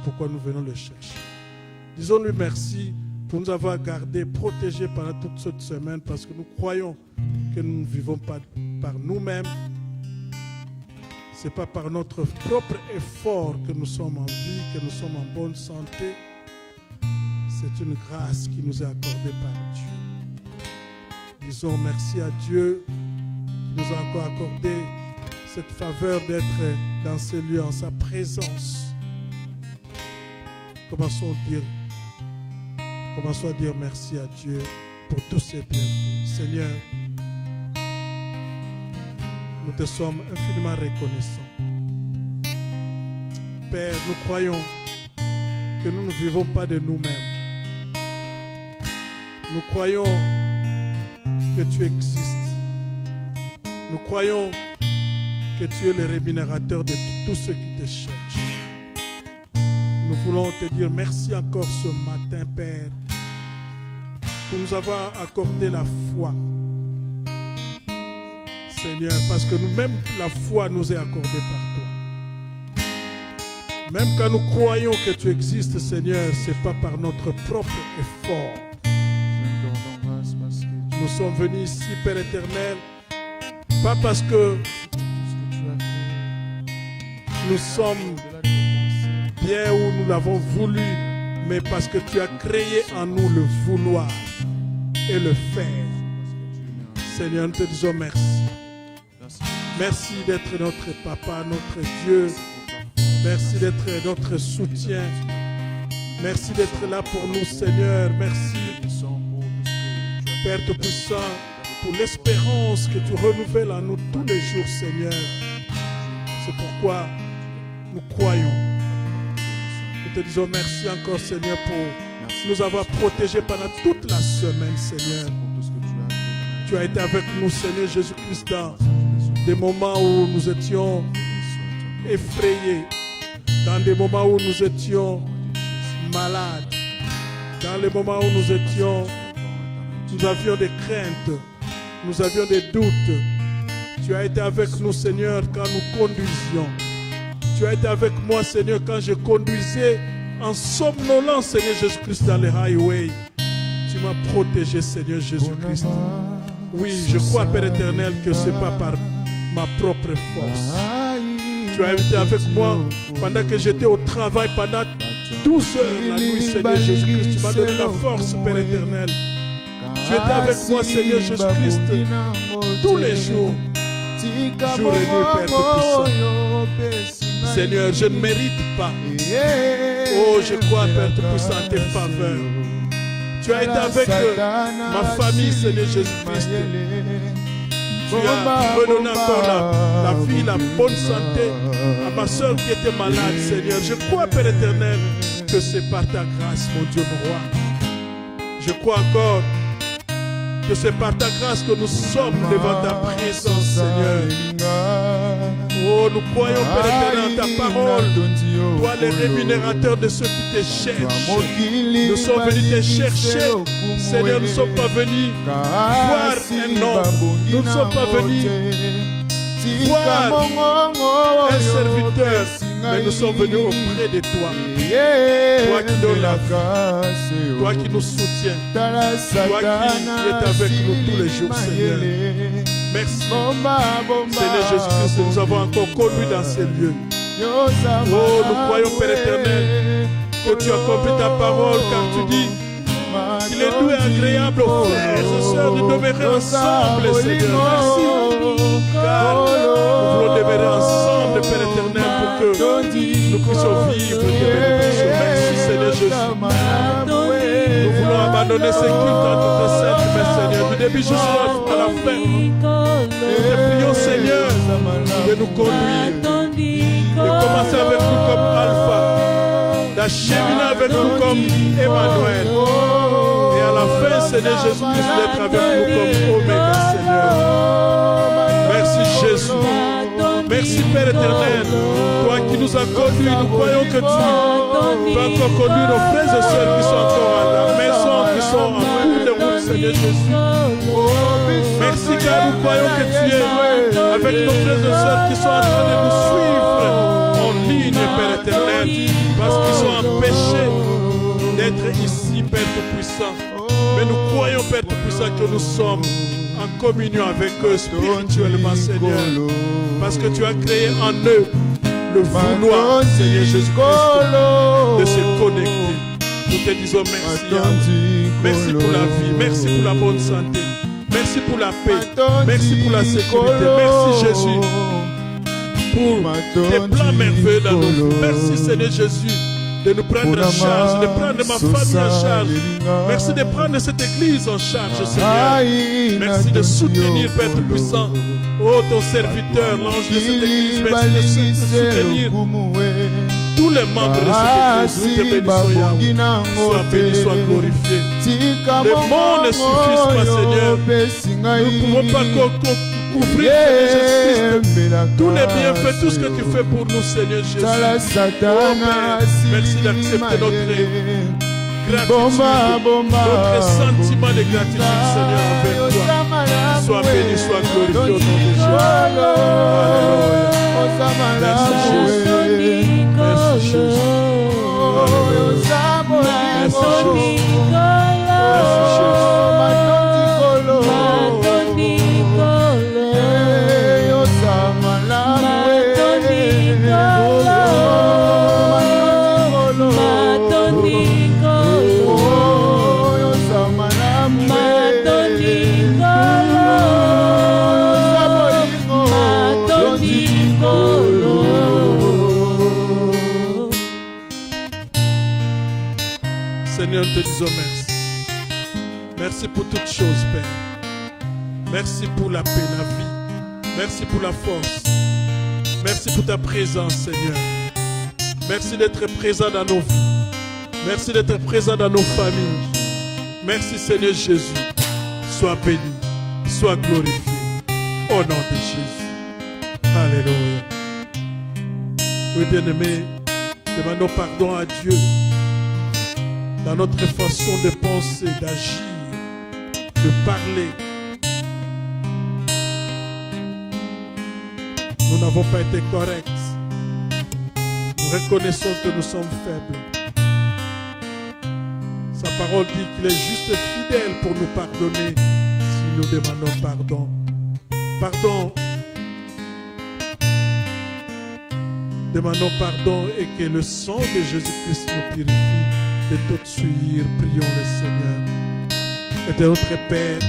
pourquoi nous venons le chercher. Disons-lui merci pour nous avoir gardés, protégés pendant toute cette semaine, parce que nous croyons que nous ne vivons pas par nous-mêmes. Ce n'est pas par notre propre effort que nous sommes en vie, que nous sommes en bonne santé. C'est une grâce qui nous est accordée par Dieu. Disons merci à Dieu qui nous a encore accordé cette faveur d'être dans ces lieux en sa présence. Commençons à dire merci à Dieu pour tous ses bienfaits. Seigneur, nous te sommes infiniment reconnaissants. Père, nous croyons que nous ne vivons pas de nous-mêmes. Nous croyons que tu existes. Nous croyons que tu es le rémunérateur de tous ceux qui te cherchent. Nous voulons te dire merci encore ce matin, Père, pour nous avoir accordé la foi. Seigneur, parce que nous-mêmes, la foi nous est accordée par toi. Même quand nous croyons que tu existes, Seigneur, ce n'est pas par notre propre effort. Nous sommes venus ici, Père éternel, pas parce que nous sommes bien où nous l'avons voulu, mais parce que tu as créé en nous le vouloir et le faire. Seigneur, nous te disons merci. Merci d'être notre papa, notre Dieu. Merci d'être notre soutien. Merci d'être là pour nous, Seigneur. Merci, Père Tout-Puissant, pour l'espérance que tu renouvelles en nous tous les jours, Seigneur. C'est pourquoi nous croyons. Nous te disons merci encore, Seigneur, pour nous avoir protégés pendant toute la semaine, Seigneur. Tu as été avec nous, Seigneur Jésus-Christ, dans des moments où nous étions effrayés, dans des moments où nous étions malades, dans les moments où nous avions des craintes, nous avions des doutes. Tu as été avec nous, Seigneur, quand nous conduisions. Tu as été avec moi, Seigneur, quand je conduisais en somnolent, Seigneur Jésus-Christ, dans les highways. Tu m'as protégé, Seigneur Jésus-Christ. Oui, je crois, Père éternel, que ce n'est pas par ma propre force. Tu as été avec moi pendant que j'étais au travail, pendant 12 heures la nuit, Seigneur Jésus-Christ. Tu m'as donné la force, Père éternel. Tu étais avec moi, Seigneur Jésus-Christ, tous les jours, jour et nuit, Père Tout-Puissant. Seigneur, je ne mérite pas. Oh, je crois, Père Tout-Puissant, à tes faveurs. Tu as été avec ma famille, Seigneur Jésus-Christ. Tu as redonné encore la vie, la bonne santé à ma soeur qui était malade, Seigneur. Je crois, Père éternel, que c'est par ta grâce, mon Dieu, mon roi. Je crois encore que c'est par ta grâce que nous sommes devant ta présence, Seigneur. Oh, nous croyons, Père éternel, en ta parole. Toi, le rémunérateur de ceux qui te cherchent. Nous sommes venus te chercher. Seigneur, nous ne sommes pas venus voir un homme. Nous ne sommes pas venus voir un serviteur. Mais nous sommes venus auprès de toi. Toi qui donnes la vie, toi qui nous soutiens, toi qui es avec nous tous les jours, Seigneur. Merci. Seigneur Jésus-Christ, nous avons encore conduit dans ces lieux. Oh, nous croyons, Père éternel, que tu accomplis ta parole, car tu dis qu'il est doux et agréable aux frères et sœurs de demeurer ensemble, Seigneur. Merci. Car nous voulons demeurer ensemble, Père éternel, pour que nous puissions vivre de bénédictions. Merci, Seigneur Jésus. Nous voulons abandonner ces cultes en toute sainte, mais Seigneur, du début jusqu'à la fin. Nous te prions, Seigneur, de nous conduire, de commencer avec nous comme Alpha, d'acheminer avec nous comme Emmanuel, et à la fin, Seigneur Jésus-Christ, d'être avec nous comme Oméga, Seigneur. Merci, Jésus. Merci, Père éternel, toi qui nous as conduits. Nous croyons que tu vas encore conduire nos frères et sœurs qui sont encore à la maison, qui sont en cours de route, Seigneur Jésus. Merci, car nous croyons que tu es avec nos frères et sœurs qui sont en train de nous suivre en ligne, Père éternel, parce qu'ils sont en être ici, Père Tout-Puissant. Mais nous croyons, Père Tout-Puissant, que nous sommes en communion avec eux spirituellement, Seigneur. Parce que tu as créé en eux le vouloir, Seigneur Jésus-Christ, de se connecter. Nous te disons merci, Yahweh. Merci pour la vie, merci pour la bonne santé, merci pour la paix, merci pour la sécurité, merci Jésus pour tes plans merveilleux dans nos vies. Merci Seigneur Jésus de nous prendre en charge, de prendre ma famille en charge. Merci de prendre cette église en charge, Seigneur. Merci de soutenir, Père Tout-Puissant, oh ton serviteur, l'ange de cette église. Merci de soutenir tous les membres de cette église. Nous te bénissons, Yahweh. Sois béni, sois glorifié. Les mots ne suffisent pas, Seigneur. Nous ne pouvons pas couvrir tous les bienfaits, tout ce que tu fais pour nous, Seigneur Jésus. Oh, Père, merci d'accepter notre gratitude, notre sentiment de gratitude, Seigneur, envers toi. Sois béni, sois glorifié au nom de Jésus. Alléluia. Merci Jésus. Merci Jésus. Merci Jésus. Merci Jésus. Seigneur, nous te disons merci. Merci pour toutes choses, Père. Merci pour la paix, la vie. Merci pour la force. Merci pour ta présence, Seigneur. Merci d'être présent dans nos vies. Merci d'être présent dans nos familles. Merci, Seigneur Jésus. Sois béni, sois glorifié. Au nom de Jésus. Alléluia. Oui, bien-aimés, demandons pardon à Dieu dans notre façon de penser, d'agir, de parler. Nous n'avons pas été corrects. Nous reconnaissons que nous sommes faibles. Sa parole dit qu'il est juste fidèle pour nous pardonner si nous demandons pardon. Pardon. Demandons pardon et que le sang de Jésus-Christ nous purifie de toute souillure. Prions le Seigneur. Éternel notre Père,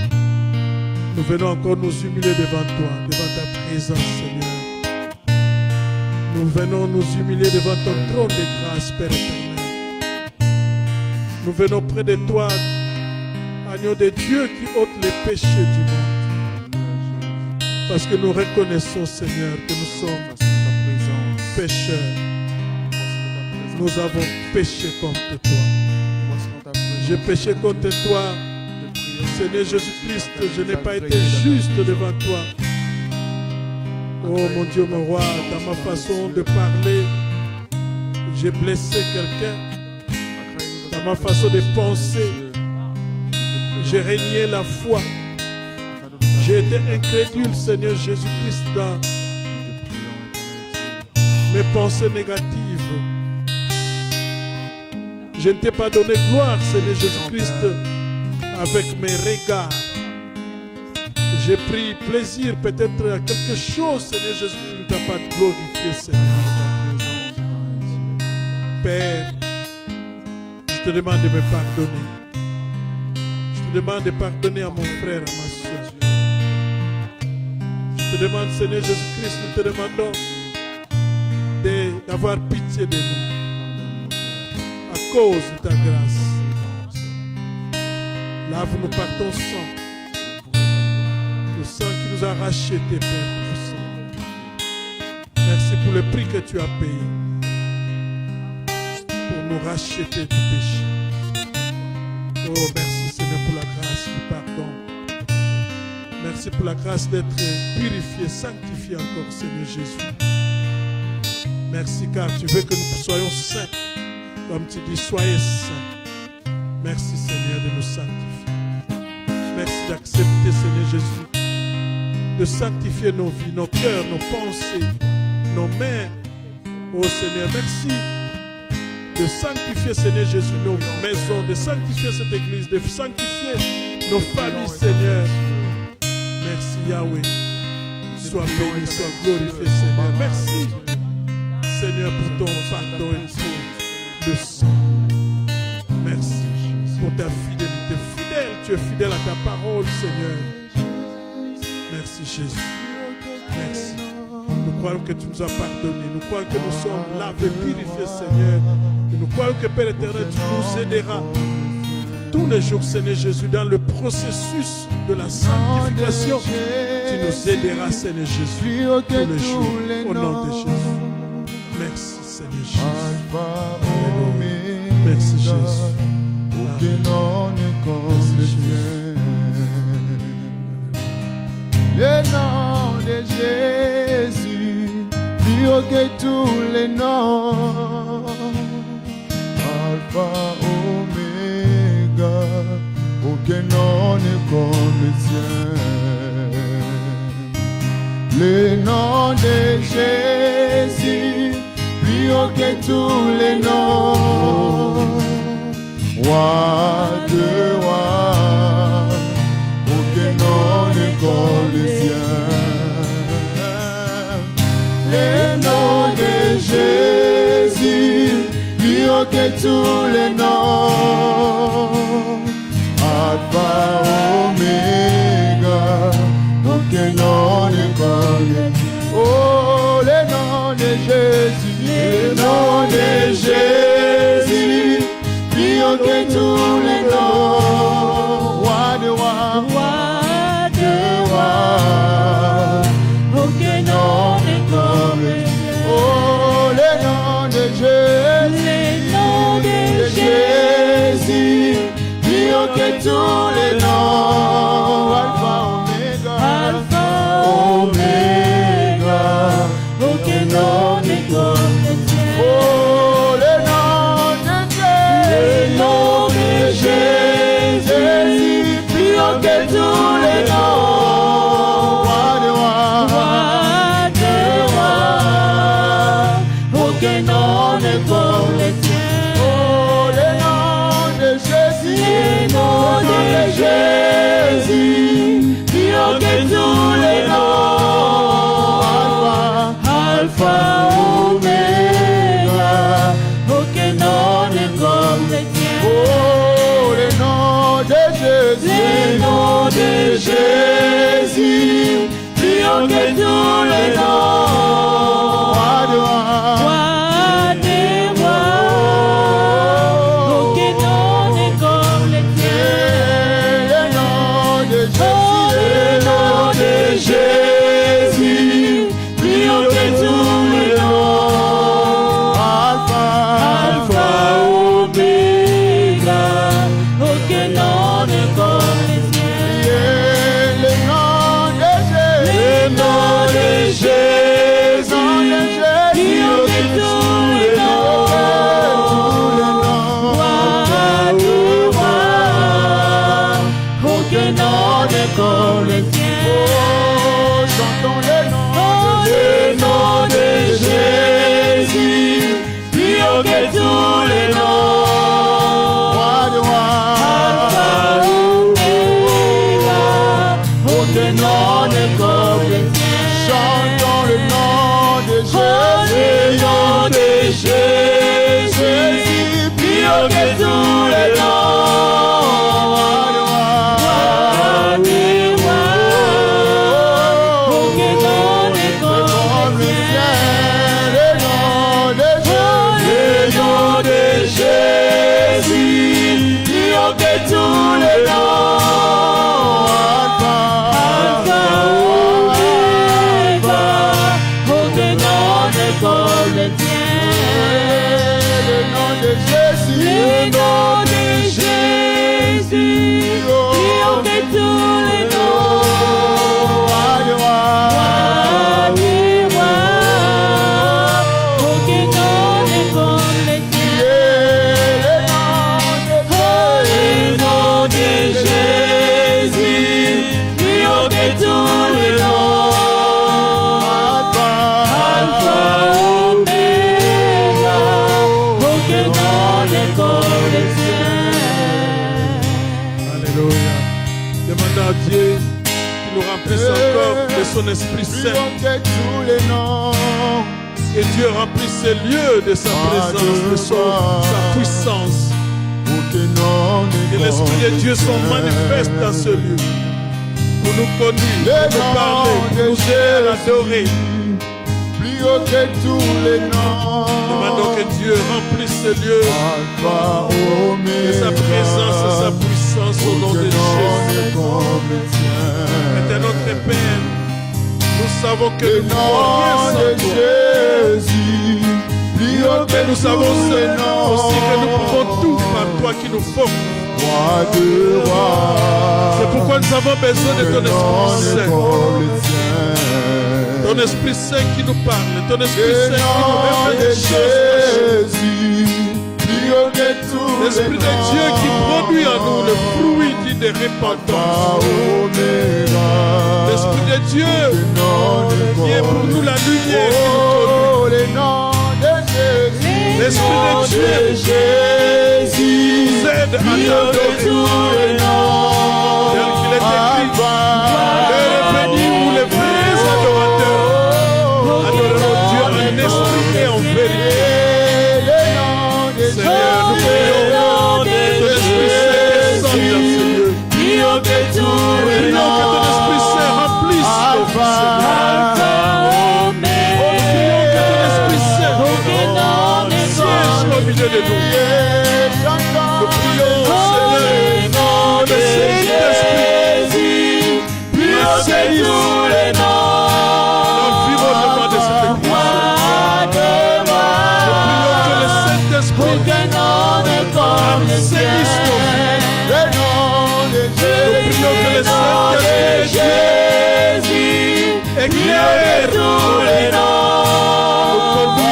nous venons encore nous humilier devant toi, devant ta présence, Seigneur. Nous venons nous humilier devant ton trône de grâce, Père éternel. Nous venons près de toi, agneau de Dieu qui ôte les péchés du monde. Parce que nous reconnaissons, Seigneur, que nous sommes pécheurs. Nous avons péché contre toi. J'ai péché contre toi. Seigneur Jésus-Christ, je n'ai pas été juste devant toi. Oh mon Dieu, mon roi, dans ma façon de parler, j'ai blessé quelqu'un. Dans ma façon de penser, j'ai renié la foi. J'ai été incrédule, Seigneur Jésus-Christ, dans mes pensées négatives. Je ne t'ai pas donné gloire, Seigneur Jésus-Christ, avec mes regards. J'ai pris plaisir peut-être à quelque chose, Seigneur Jésus, qui ne t'a pas glorifié, Seigneur. Père, je te demande de me pardonner. Je te demande de pardonner à mon frère, à ma soeur. Je te demande, Seigneur Jésus-Christ, nous te demandons d'avoir pitié de nous à cause de ta grâce. Lave-nous par ton sang, le sang qui nous a rachetés, Père puissant. Merci pour le prix que tu as payé pour nous racheter du péché. Oh, merci Seigneur pour la grâce du pardon. Merci pour la grâce d'être purifié, sanctifié encore, Seigneur Jésus. Merci car tu veux que nous soyons saints. Comme tu dis, soyez saints. Merci Seigneur de nous sanctifier. Merci d'accepter, Seigneur Jésus, de sanctifier nos vies, nos cœurs, nos pensées, nos mains. Oh Seigneur, merci de sanctifier, Seigneur Jésus, nos maisons, de sanctifier cette église, de sanctifier nos familles, Seigneur. Merci Yahweh. Sois béni, sois glorifié, Seigneur. Merci, Seigneur, pour ton pardon et pour le sang. Merci pour ta fidélité. Fidèle, tu es fidèle à ta parole, Seigneur. Merci, Jésus. Merci. Nous croyons que tu nous as pardonné. Nous croyons que nous sommes lavés, purifiés, Seigneur. Et nous croyons que, Père éternel, tu nous aideras tous les jours, Seigneur Jésus, dans le processus de la sanctification. Tu nous aideras, Seigneur Jésus, tous les jours, au nom de Jésus. Merci, Seigneur Jésus. Merci, Jésus. Aucun nom n'est comme le tien. Le nom de Jésus, plus haut que tous les noms. Alpha, Oméga, aucun nom n'est comme le tien. Le nom de Jésus, plus haut que tous les noms. Roi de roi, aucun nom n'est comme le sien. Le nom de Jésus, plus haut que tous les noms. Alpha, Oméga, aucun nom n'est comme le sien. Oh, le nom de Jésus, le nom de Jésus, plus haut que tous les noms. Roi de roi, aucun nom n'est comme le tien. Oh, le nom de Jésus, plus haut que tous les noms. Alpha, Oméga, aucun nom n'est comme le tien. Oh, le nom de Jésus, plus haut que tous les noms. Roi de roi, aucun nom n'est comme le tien. Oh, le nom de Jésus, plus haut que tous les noms. Alpha, Oméga, aucun nom n'est comme le tien. Oh, le nom de Jésus, plus haut que tous les noms. Roi de roi, aucun nom n'est comme le tien. Le nom de Jésus, plus haut que tous les noms. Alpha, Oméga, aucun nom n'est comme le tien. Le nom de Jésus, plus haut que tous les noms. Roi de roi, aucun nom n'est comme le tien. Oh, chantons le nom de Jésus, plus haut que tous les noms. Roi de roi, aucun nom n'est comme le tien. Chantons le nom de Jésus, plus haut que tous les noms. Aucun nom n'est comme le tien. Le nom de Jésus, plus haut que tous les noms. Alpha, Oméga, aucun nom n'est comme le tien. Le nom de Jésus, plus haut que tous les noms. Roi de roi, aucun nom n'est comme le tien. Le nom de Jésus, plus haut que tous les noms. Alpha, Oméga, aucun nom est comme le ciel. Alléluia. Demandons à Dieu qu'il nous remplisse encore de son Esprit Saint. Que tous les noms. Que Dieu remplisse ces lieux de sa présence, de sa puissance. Que l'Esprit de Dieu soit manifeste dans ce lieu. Pour nous conduire, pour nous parler, pour nous aider à l'adorer. Plus haut que tous les noms. Demandons que Dieu remplisse ce lieu de sa présence et sa puissance au nom de Jésus. Éternel notre Père, nous savons que nous ne pouvons rien sans toi. Mais nous savons aussi que nous pouvons tout par toi qui nous forme. C'est pourquoi nous avons besoin de ton Esprit Saint. Ton Esprit Saint qui nous parle, ton Esprit Saint qui nous révèle des choses. L'Esprit de Dieu qui produit en nous le fruit de repentance. L'Esprit de Dieu qui est pour nous la lumière qui nous conduit. L'Esprit de Dieu nous aide à t'adorer. Tel qu'il est écrit, l'heure est venue où les vrais adorateurs adoreront Dieu en esprit et en vérité. Seigneur, nous prions que ton Esprit Saint descende dans ce lieu. Nous prions que ton Esprit Saint remplisse nos vies, Seigneur. Au milieu de nous. Nous prions, Seigneur, que le Saint-Esprit assainisse l'environnement de cette église. Nous prions que le Saint-Esprit assainisse nos vies. Nous prions que le Saint-Esprit éclaire tous les noms, nous conduise.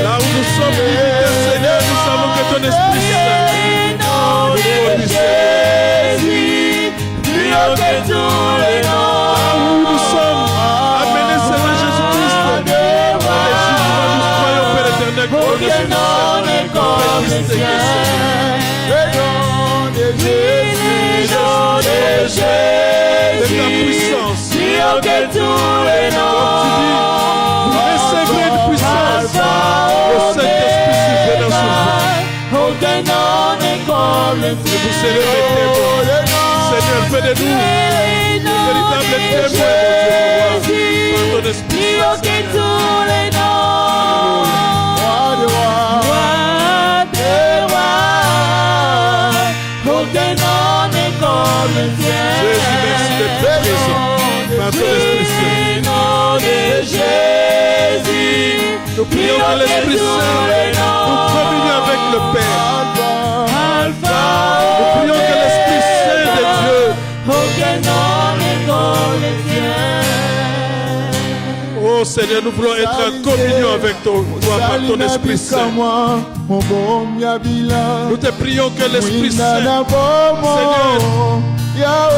Là où nous sommes limités, Seigneur, nous savons que ton Esprit Saint nous conduit. Là où nous sommes amenés, Seigneur Jésus-Christ, nous croyons, Père éternel, que ton Esprit Saint nous fait distinguer, de ta puissance. Comme tu dis, vous recevrez une puissance au Saint-Esprit survenant sur vous. Et vous serez mes témoins. Seigneur, fais de nous véritables témoins de Dieu par ton Esprit Jésus, merci d'être présent par ton Esprit Saint. Nous prions que l'Esprit Saint nous communie avec le Père. Nous prions que l'Esprit Saint de Dieu oh Seigneur, nous voulons être en communion avec toi par ton Esprit Saint. Nous te prions que l'Esprit Saint, Seigneur,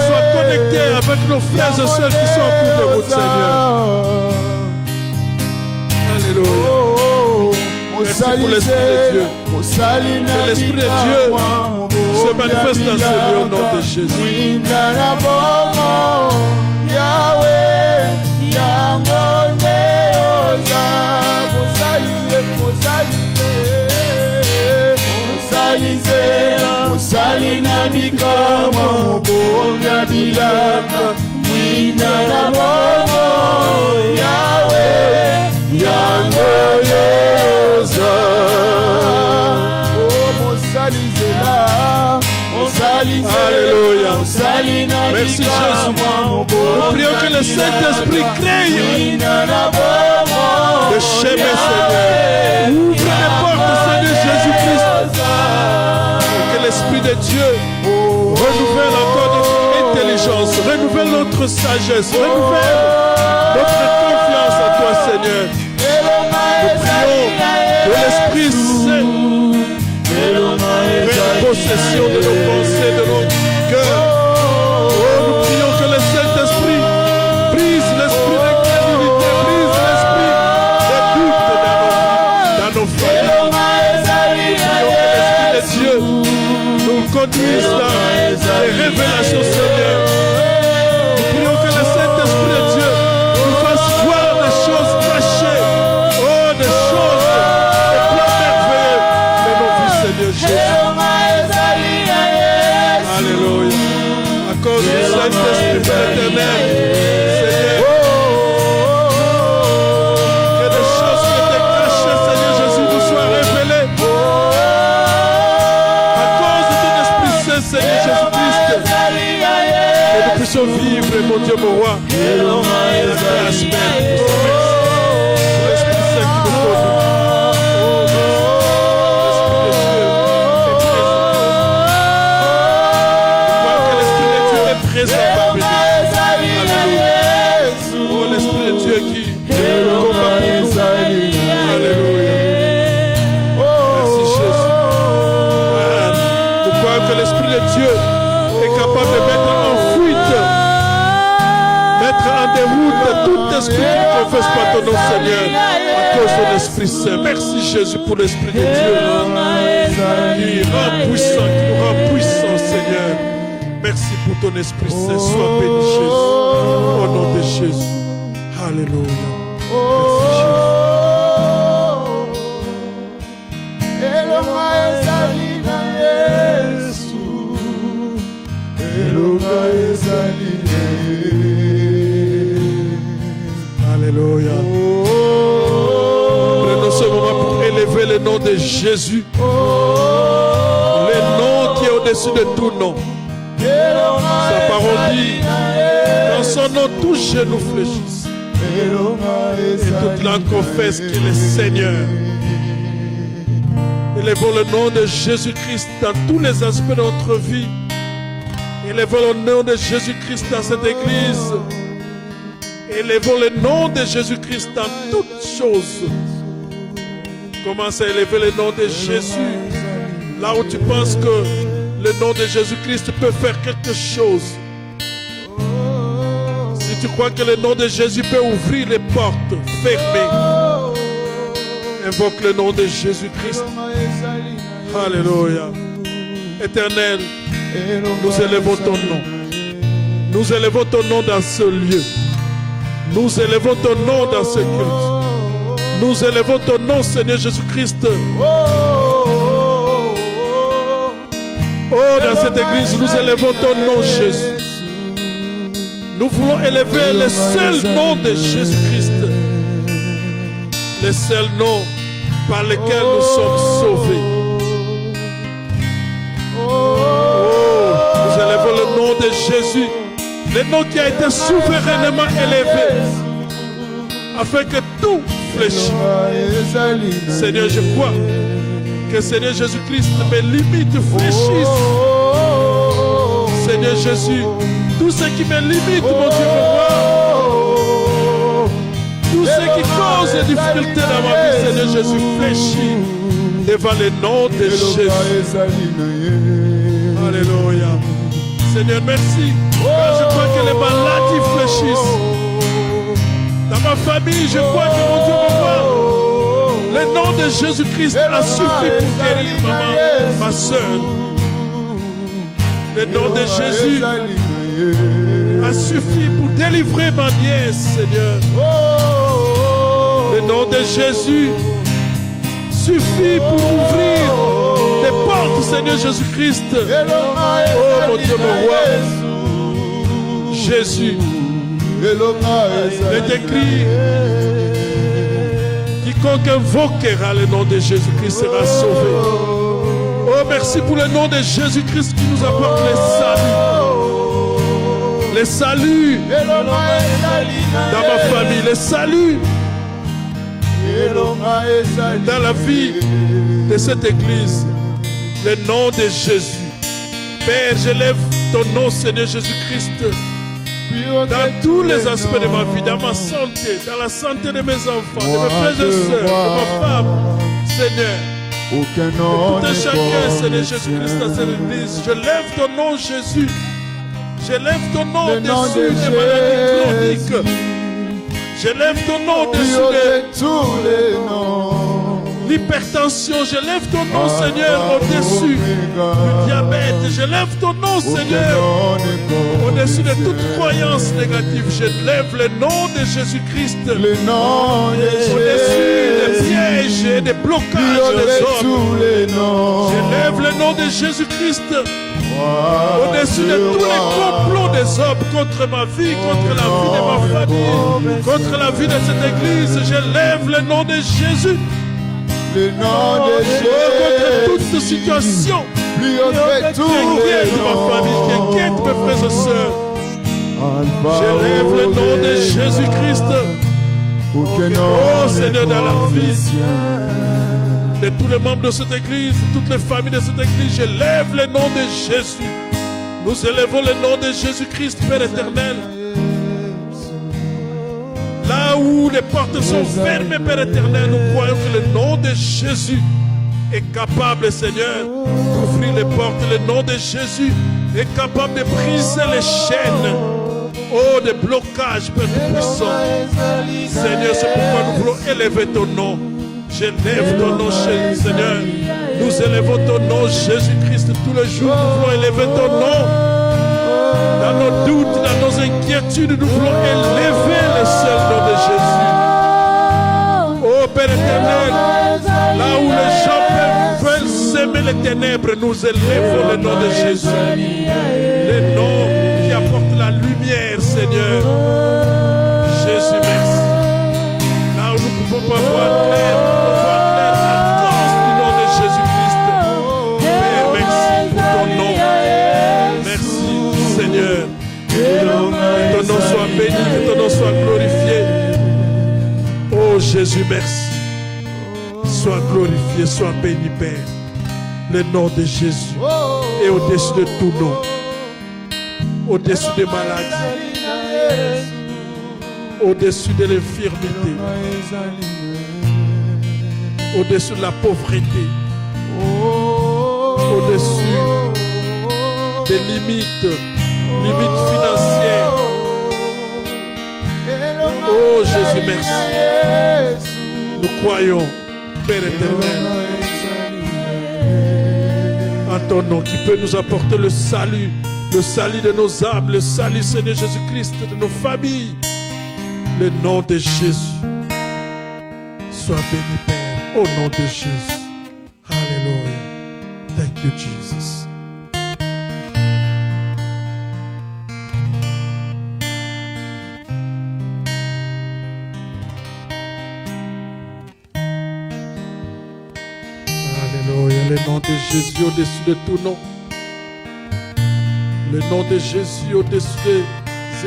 soit connecté avec nos frères et sœurs qui sont en cours de route, Seigneur. Alléluia. Merci pour l'Esprit de Dieu. Que l'Esprit de Dieu se manifeste dans ce lieu au nom de Jésus. Salina mikama bonga bilaka mwina na bomo Yahweh yango yoza oh mosalizela Alléluia. Merci Jésus. Nous prions que le Saint-Esprit crée le chemin, Seigneur. Ouvre les portes, Seigneur Jésus-Christ. Que l'Esprit de Dieu renouvelle encore notre intelligence, renouvelle notre sagesse, renouvelle notre confiance à toi, Seigneur. Nous prions que l'Esprit Saint prenne possession de nos pensées, de nos cœurs. Oh, nous prions que le Saint-Esprit brise l'esprit d'incrédulité, conduise dans les révélations, Seigneur. Nous prions que le Saint-Esprit de Dieu nous fasse voir des choses cachées. Oh, des choses, des plans merveilleux de nos vies, Seigneur Jésus. Alléluia. À cause du Saint-Esprit de l'Éternel, Seigneur. Que des choses qui étaient cachées, Seigneur Jésus, nous soient révélées. À cause de ton Esprit Saint, Seigneur Jésus-Christ. Que nous puissions vivre, mon Dieu, mon roi, la grâce même. Pour l'Esprit Saint qui nous conduit. Présent parmi nous. Alléluia. Oh, l'Esprit de Dieu qui combat pour nous. Alléluia. Merci Jésus. Nous croyons que l'Esprit de Dieu est capable de mettre en fuite, mettre en déroute tout esprit qui ne confesse pas ton nom, Seigneur, à cause de l'Esprit Saint. Merci Jésus pour l'Esprit de Dieu qui rend puissant, qui nous rend puissant, Seigneur. Merci pour ton Esprit Saint. Sois béni, Jésus. Au nom de Jésus. Alléluia. Alléluia. Prenons ce moment pour élever le nom de Jésus. Le nom qui est au-dessus de tout nom. Sa parole dit, dans son nom, tous genoux fléchissent. Et toute langue confesse qu'il est Seigneur. Élevons le nom de Jésus-Christ dans tous les aspects de notre vie. Élevons le nom de Jésus-Christ dans cette église. Élevons le nom de Jésus-Christ dans toutes choses. Commence à élever le nom de Jésus. Là où tu penses que le nom de Jésus-Christ peut faire quelque chose. Si tu crois que le nom de Jésus peut ouvrir les portes fermées, invoque le nom de Jésus-Christ. Alléluia. Éternel, nous élevons ton nom. Nous élevons ton nom dans ce lieu. Nous élevons ton nom dans ce culte. Nous élevons ton nom, Seigneur Jésus-Christ. Oh, dans cette église, nous élevons ton nom, Jésus. Nous voulons élever le seul nom de Jésus-Christ. Le seul nom par lequel nous sommes sauvés. Oh, nous élevons le nom de Jésus. Le nom qui a été souverainement élevé. Afin que tout fléchisse. Seigneur, je crois que Seigneur Jésus-Christ, mes limites fléchissent. Seigneur Jésus, tout ce qui me limite, mon Dieu, mon roi, tout ce qui cause des difficultés dans ma vie, Seigneur Jésus, fléchit devant le nom de Jésus. Alléluia. Seigneur, merci. Je crois que les maladies fléchissent. Dans ma famille, je crois que mon Dieu, mon roi, le nom de Jésus-Christ a suffi pour guérir maman, ma soeur. Le nom de Jésus a suffi pour délivrer ma nièce, Seigneur. Le nom de Jésus suffit pour ouvrir des portes, Seigneur Jésus-Christ. Oh mon Dieu, mon roi. Jésus, il est écrit, quiconque invoquera le nom de Jésus-Christ sera sauvé. Oh, merci pour le nom de Jésus-Christ qui nous apporte le salut. Le salut dans ma famille, le salut dans la vie de cette église. Le nom de Jésus. Père, j'élève ton nom, Seigneur Jésus-Christ, dans tous les aspects de ma vie, dans ma santé, dans la santé de mes enfants, de mes frères et sœurs, de ma femme, Seigneur. Aucun nom Tout un chacun, Seigneur Jésus-Christ, dans cette église. Je lève ton nom, Jésus. Je lève ton nom au-dessus des maladies chroniques. Je lève ton nom au-dessus de tous les noms. l'hypertension. Je lève ton nom, Seigneur, au-dessus du diabète. Je lève ton nom, Seigneur, au-dessus de toute croyance négative. Je lève le nom de Jésus-Christ au-dessus des pièges et des blocages des hommes. Je lève le nom de Jésus-Christ au-dessus de tous les complots des hommes contre ma vie, contre la vie de ma famille, contre la vie de cette église. Je lève le nom de Jésus. Le nom de Jésus. Contre toute situation qui inquiète ma famille, qui inquiète mes frères et sœurs. Je lève le nom de Jésus-Christ. Oh Seigneur, dans la vie de tous les membres de cette église, de toutes les familles de cette église, je lève le nom de Jésus. Nous élevons le nom de Jésus-Christ, Père éternel. Là où les portes sont fermées, Père éternel, nous croyons que le nom de Jésus est capable, Seigneur, d'ouvrir les portes. Le nom de Jésus est capable de briser les chaînes. Oh, des blocages, Père Tout-Puissant. Seigneur, c'est pourquoi nous voulons élever ton nom. J'élève ton nom, Seigneur. Nous élevons ton nom, Jésus-Christ, tous les jours. Nous voulons élever ton nom. Dans nos doutes, dans nos inquiétudes, nous voulons élever le seul nom de Jésus. Oh Père éternel, là où les gens veulent s'aimer les ténèbres, nous élevons le nom de Jésus. Le nom qui apporte la lumière, Seigneur. Jésus, merci. Là où nous ne pouvons pas voir clair, à cause du nom de Jésus-Christ. Père, merci pour ton nom. Merci, Seigneur. Que ton nom soit béni, que ton nom soit glorifié. Oh Jésus, merci. Sois glorifié, sois béni, Père. Le nom de Jésus est au-dessus de tout nom. Au-dessus des maladies. Au-dessus de l'infirmité. Au-dessus de la pauvreté. Au-dessus des limites financières. Oh Jésus, merci. Nous croyons, Père éternel, en ton nom qui peut nous apporter le salut de nos âmes, le salut, Seigneur Jésus-Christ, de nos familles. Le nom de Jésus soit béni, Père, au nom de Jésus. Alléluia. Thank you, Jesus. Alléluia. Le nom de Jésus au-dessus de tout nom. Le nom de Jésus au-dessus des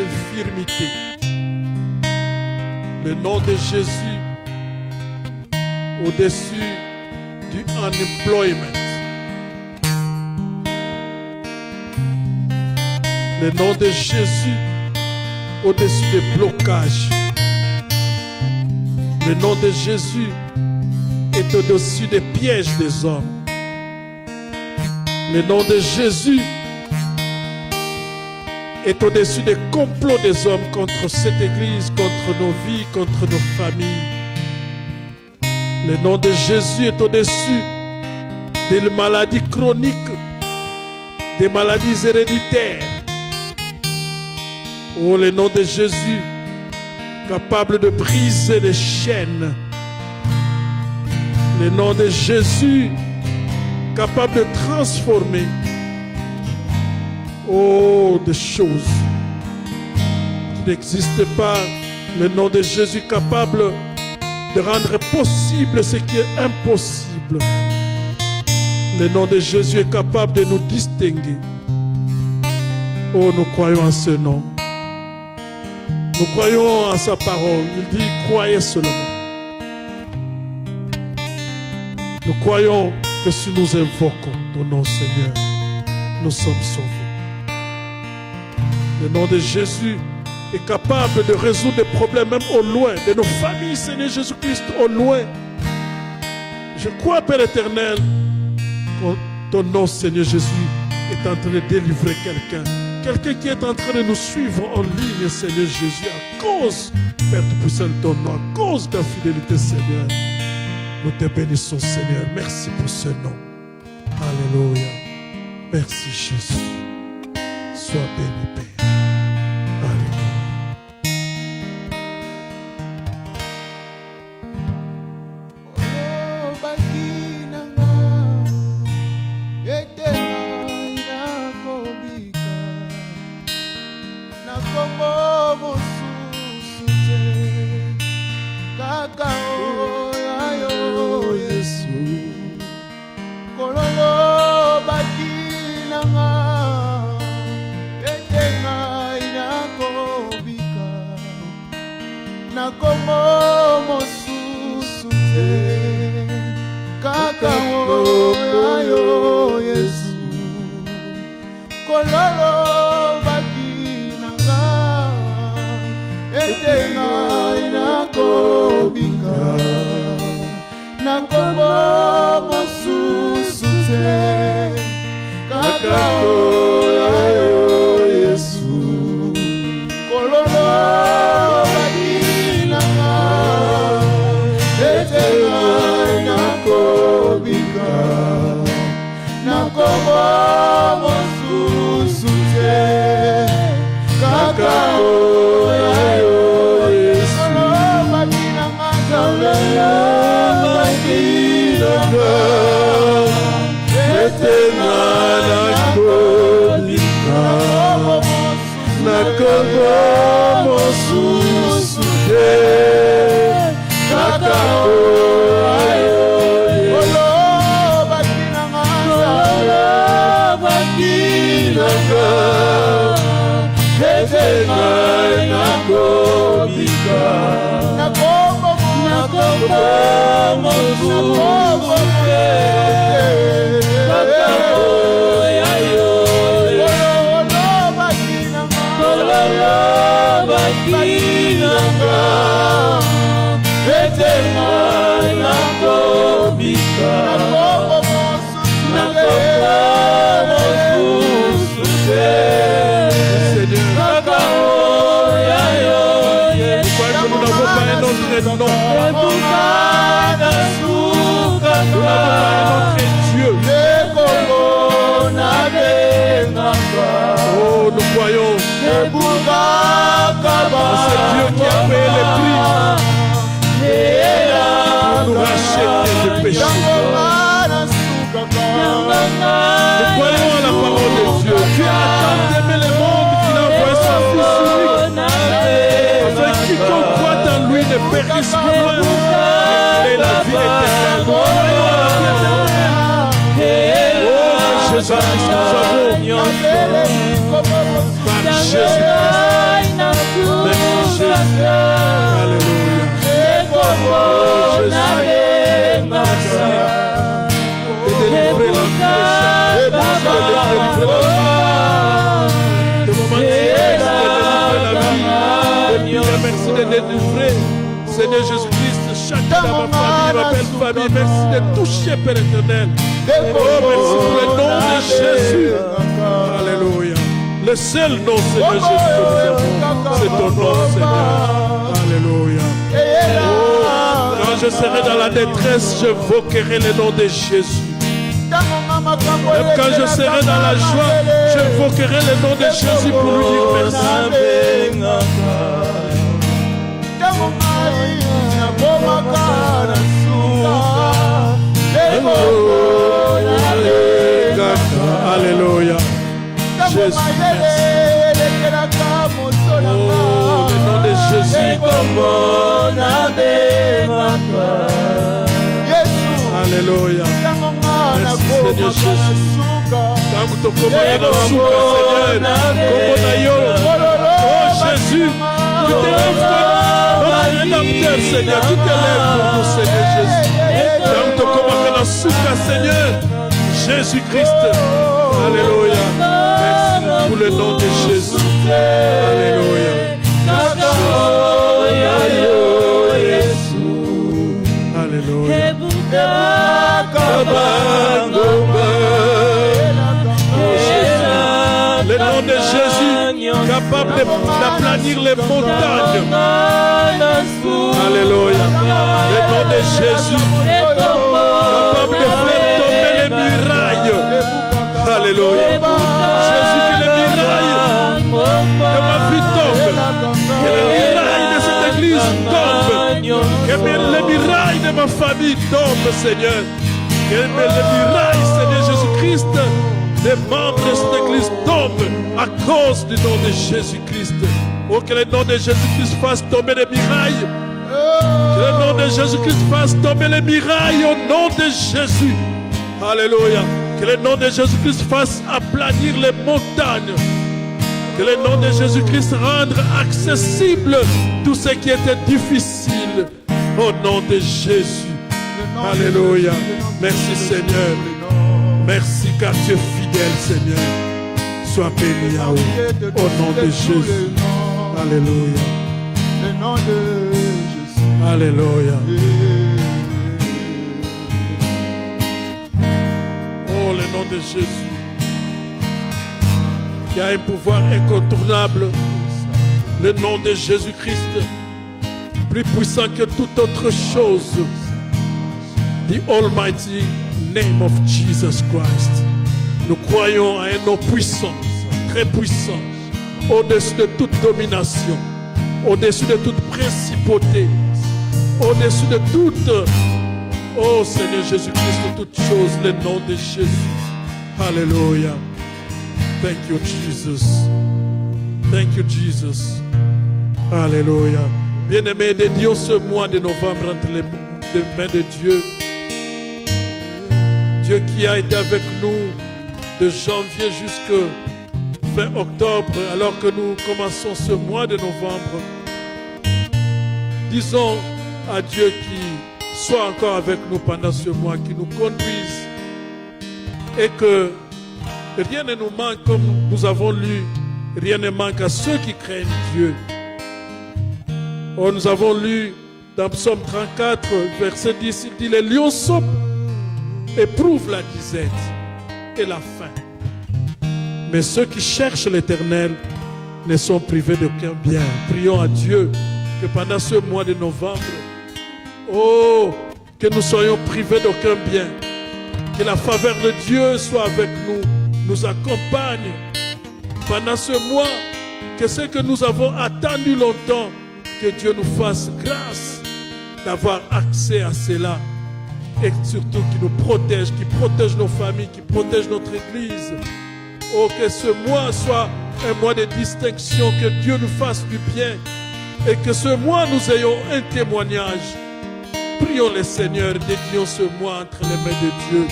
infirmités. Le nom de Jésus au-dessus du unemployment. Le nom de Jésus au-dessus des blocages. Le nom de Jésus est au-dessus des pièges des hommes. Le nom de Jésus est au-dessus des complots des hommes contre cette église, contre nos vies, contre nos familles. Le nom de Jésus est au-dessus des maladies chroniques, des maladies héréditaires. Oh, le nom de Jésus, capable de briser les chaînes. Le nom de Jésus, capable de transformer. Oh, des choses qui n'existent pas. Le nom de Jésus capable de rendre possible ce qui est impossible. Le nom de Jésus est capable de nous distinguer. Oh, nous croyons en ce nom. Nous croyons en sa parole. Il dit, croyez seulement. Nous croyons que si nous invoquons ton nom, Seigneur, nous sommes sauvés. Le nom de Jésus est capable de résoudre des problèmes même au loin, de nos familles, Seigneur Jésus-Christ, au loin. Je crois, Père éternel, que ton nom, Seigneur Jésus, est en train de délivrer quelqu'un. Quelqu'un qui est en train de nous suivre en ligne, Seigneur Jésus, à cause, Père Tout-Puissant, de ton nom, à cause de ta fidélité, Seigneur. Nous te bénissons, Seigneur. Merci pour ce nom. Alléluia. Merci, Jésus. Sois béni, Père. Alléluia. Seigneur Jésus-Christ, chacun dans ma famille, ma belle famille, merci de toucher, Père éternel. Oh, merci pour le nom de Jésus. Alléluia. Le seul nom, Seigneur Jésus, c'est ton nom, Seigneur. Alléluia. Oh, quand je serai dans la détresse, je voquerai le nom de Jésus. Même quand je serai dans la joie, je voquerai le nom de Jésus pour lui dire merci. Alléluia. Jésus, merci. Oh, le nom de Jésus. Alléluia. Merci Seigneur Jésus. Oh Jésus, tu t'élèves notre rédempteur, Seigneur. Tu t'élèves pour nous, Seigneur Jésus. Seigneur Jésus-Christ. Alléluia. Merci pour le nom de Jésus. Alléluia. Alléluia. Le nom de Jésus, capable d'aplanir les montagnes. Alléluia. Le nom de Jésus, de ma famille tombe, Seigneur. Que les mirailles, Seigneur Jésus-Christ, des membres de cette église tombent à cause du nom de Jésus-Christ. Oh, que le nom de Jésus-Christ fasse tomber les mirailles. Que le nom de Jésus-Christ fasse tomber les mirailles au nom de Jésus. Alléluia. Que le nom de Jésus-Christ fasse aplanir les montagnes. Que le nom de Jésus-Christ rende accessible tout ce qui était difficile. Au nom de Jésus. Alléluia. Merci Seigneur. Merci car tu es fidèle Seigneur. Sois béni Yahweh. Au nom de Jésus. Alléluia. Le nom de Jésus. Alléluia. Oh, le nom de Jésus. Il y a un pouvoir incontournable. Le nom de Jésus-Christ. Plus puissant que toute autre chose. The Almighty name of Jesus Christ. Nous croyons à un nom puissant, très puissant, au-dessus de toute domination, au-dessus de toute principauté, au-dessus de toute, oh Seigneur Jésus-Christ, de toutes choses, le nom de Jésus. Alléluia. Thank you, Jesus. Thank you, Jesus. Alléluia. Bien-aimés, dédions ce mois de novembre entre les mains de Dieu. Dieu qui a été avec nous de janvier jusqu'à fin octobre, alors que nous commençons ce mois de novembre. Disons à Dieu qui soit encore avec nous pendant ce mois, qui nous conduise et que rien ne nous manque, comme nous avons lu, rien ne manque à ceux qui craignent Dieu. Oh, nous avons lu dans Psaume 34, verset 10, il dit: les lionceaux éprouvent la disette et la faim, mais ceux qui cherchent l'Éternel ne sont privés d'aucun bien. Prions à Dieu que pendant ce mois de novembre, oh, que nous soyons privés d'aucun bien, que la faveur de Dieu soit avec nous, nous accompagne pendant ce mois, que ce que nous avons attendu longtemps, que Dieu nous fasse grâce d'avoir accès à cela. Et surtout qui nous protège, qui protège nos familles, qui protège notre Église. Oh, que ce mois soit un mois de distinction, que Dieu nous fasse du bien et que ce mois nous ayons un témoignage. Prions le Seigneur, dédions ce mois entre les mains de Dieu.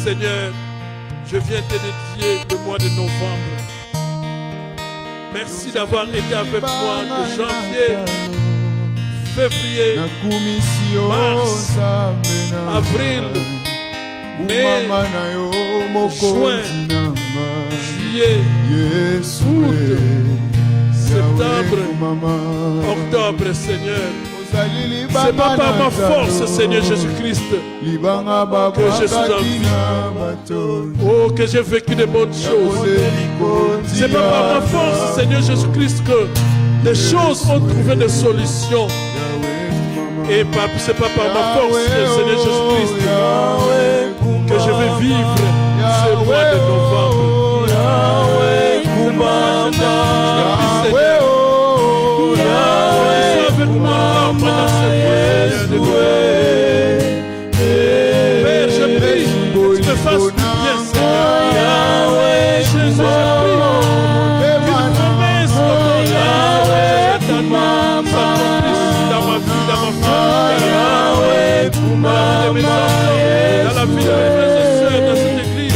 Seigneur, je viens te dédier le mois de novembre. Merci d'avoir été avec moi de janvier, février, mars, avril, mai, juin, juillet, août, septembre, octobre, Seigneur. C'est pas par ma force, Seigneur Jésus-Christ, que je suis en vie. Oh, que j'ai vécu de bonnes choses. C'est pas par ma force, Seigneur Jésus-Christ, que des choses ont trouvé des solutions. Et c'est pas par ma force, Seigneur Jésus-Christ, que je vais vivre ce mois de novembre. Avec moi pendant ce mois. Père, je prie que tu me fasses du bien, Seigneur. Jésus, je prie que tu promesses dans ma vie, dans ma famille, dans la vie de mes enfants, dans la vie de mes frères et sœurs, dans cette église.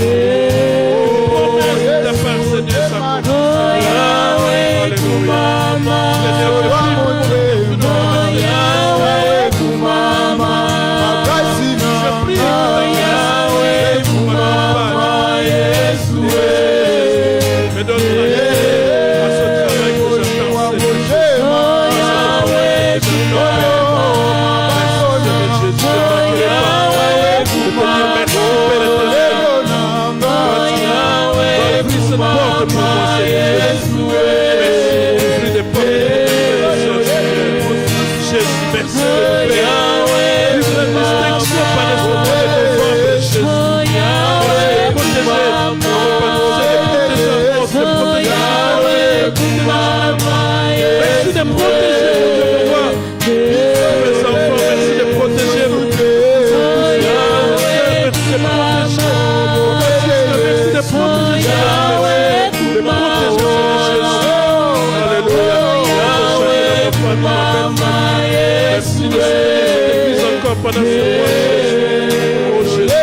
Jésus, encore pendant ce mois, Jésus. Oh Jésus,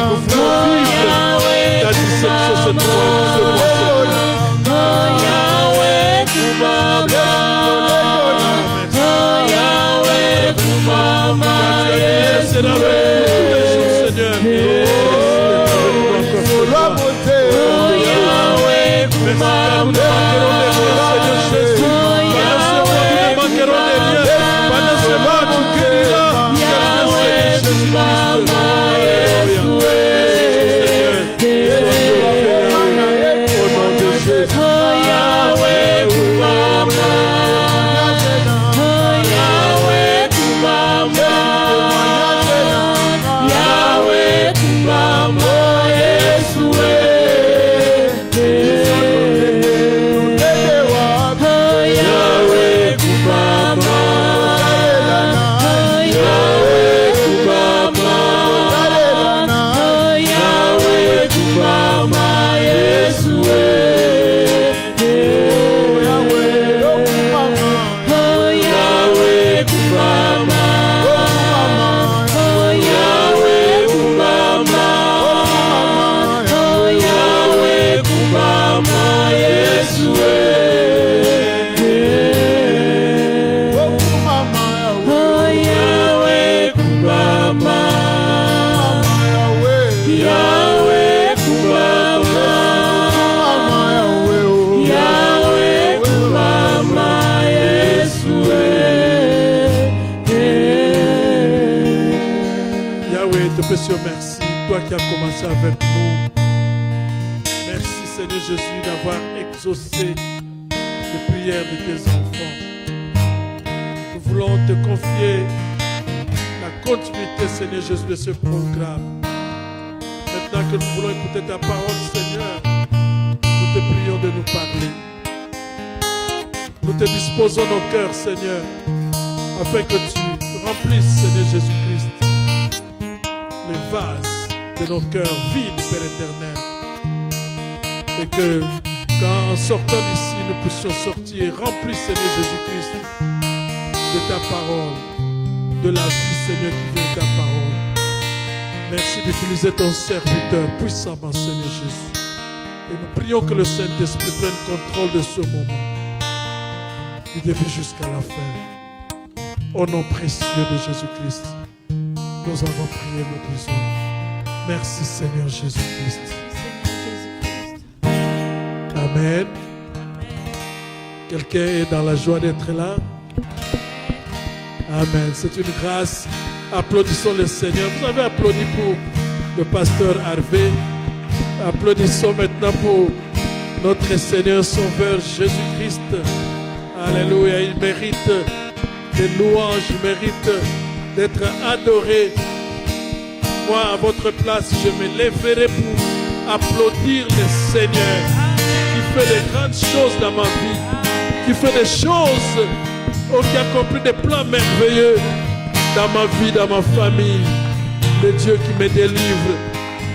nous voulons vivre ta déception ce mois, c'est la paix tous les jours, Seigneur. La beauté. Merci car nous ne manquerons de rien, Seigneur Jésus. Pendant ce mois, nous ne manquerons de rien. Pendant ce mois, tu guériras. Car Seigneur Jésus-Christ. Au nom de Jésus. Merci, toi qui as commencé avec nous. Merci Seigneur Jésus d'avoir exaucé les prières de tes enfants. Nous voulons te confier la continuité, Seigneur Jésus, de ce programme. Maintenant que nous voulons écouter ta parole, Seigneur, nous te prions de nous parler. Nous te disposons nos cœurs, Seigneur, afin que tu remplisses, Seigneur Jésus-Christ, les vases de nos cœurs vides, Père éternel. Et que, quand en sortant d'ici, nous puissions sortir remplis, Seigneur Jésus-Christ, de ta parole, de la vie, Seigneur, qui vient de ta parole. Merci d'utiliser ton serviteur puissamment, Seigneur Jésus. Et nous prions que le Saint-Esprit prenne contrôle de ce moment, du début jusqu'à la fin. Au nom précieux de Jésus-Christ, nous avons prié, nous disons, merci Seigneur Jésus-Christ. Amen. Quelqu'un est dans la joie d'être là? Amen. C'est une grâce. Applaudissons le Seigneur. Vous avez applaudi pour le pasteur Harvey. Applaudissons maintenant pour notre Seigneur Sauveur Jésus-Christ. Alléluia. Il mérite des louanges, il mérite d'être adoré. Moi, à votre place, je me lèverai pour applaudir le Seigneur qui fait des grandes choses dans ma vie, qui fait des choses, qui accomplit des plans merveilleux dans ma vie, dans ma famille. Le Dieu qui me délivre.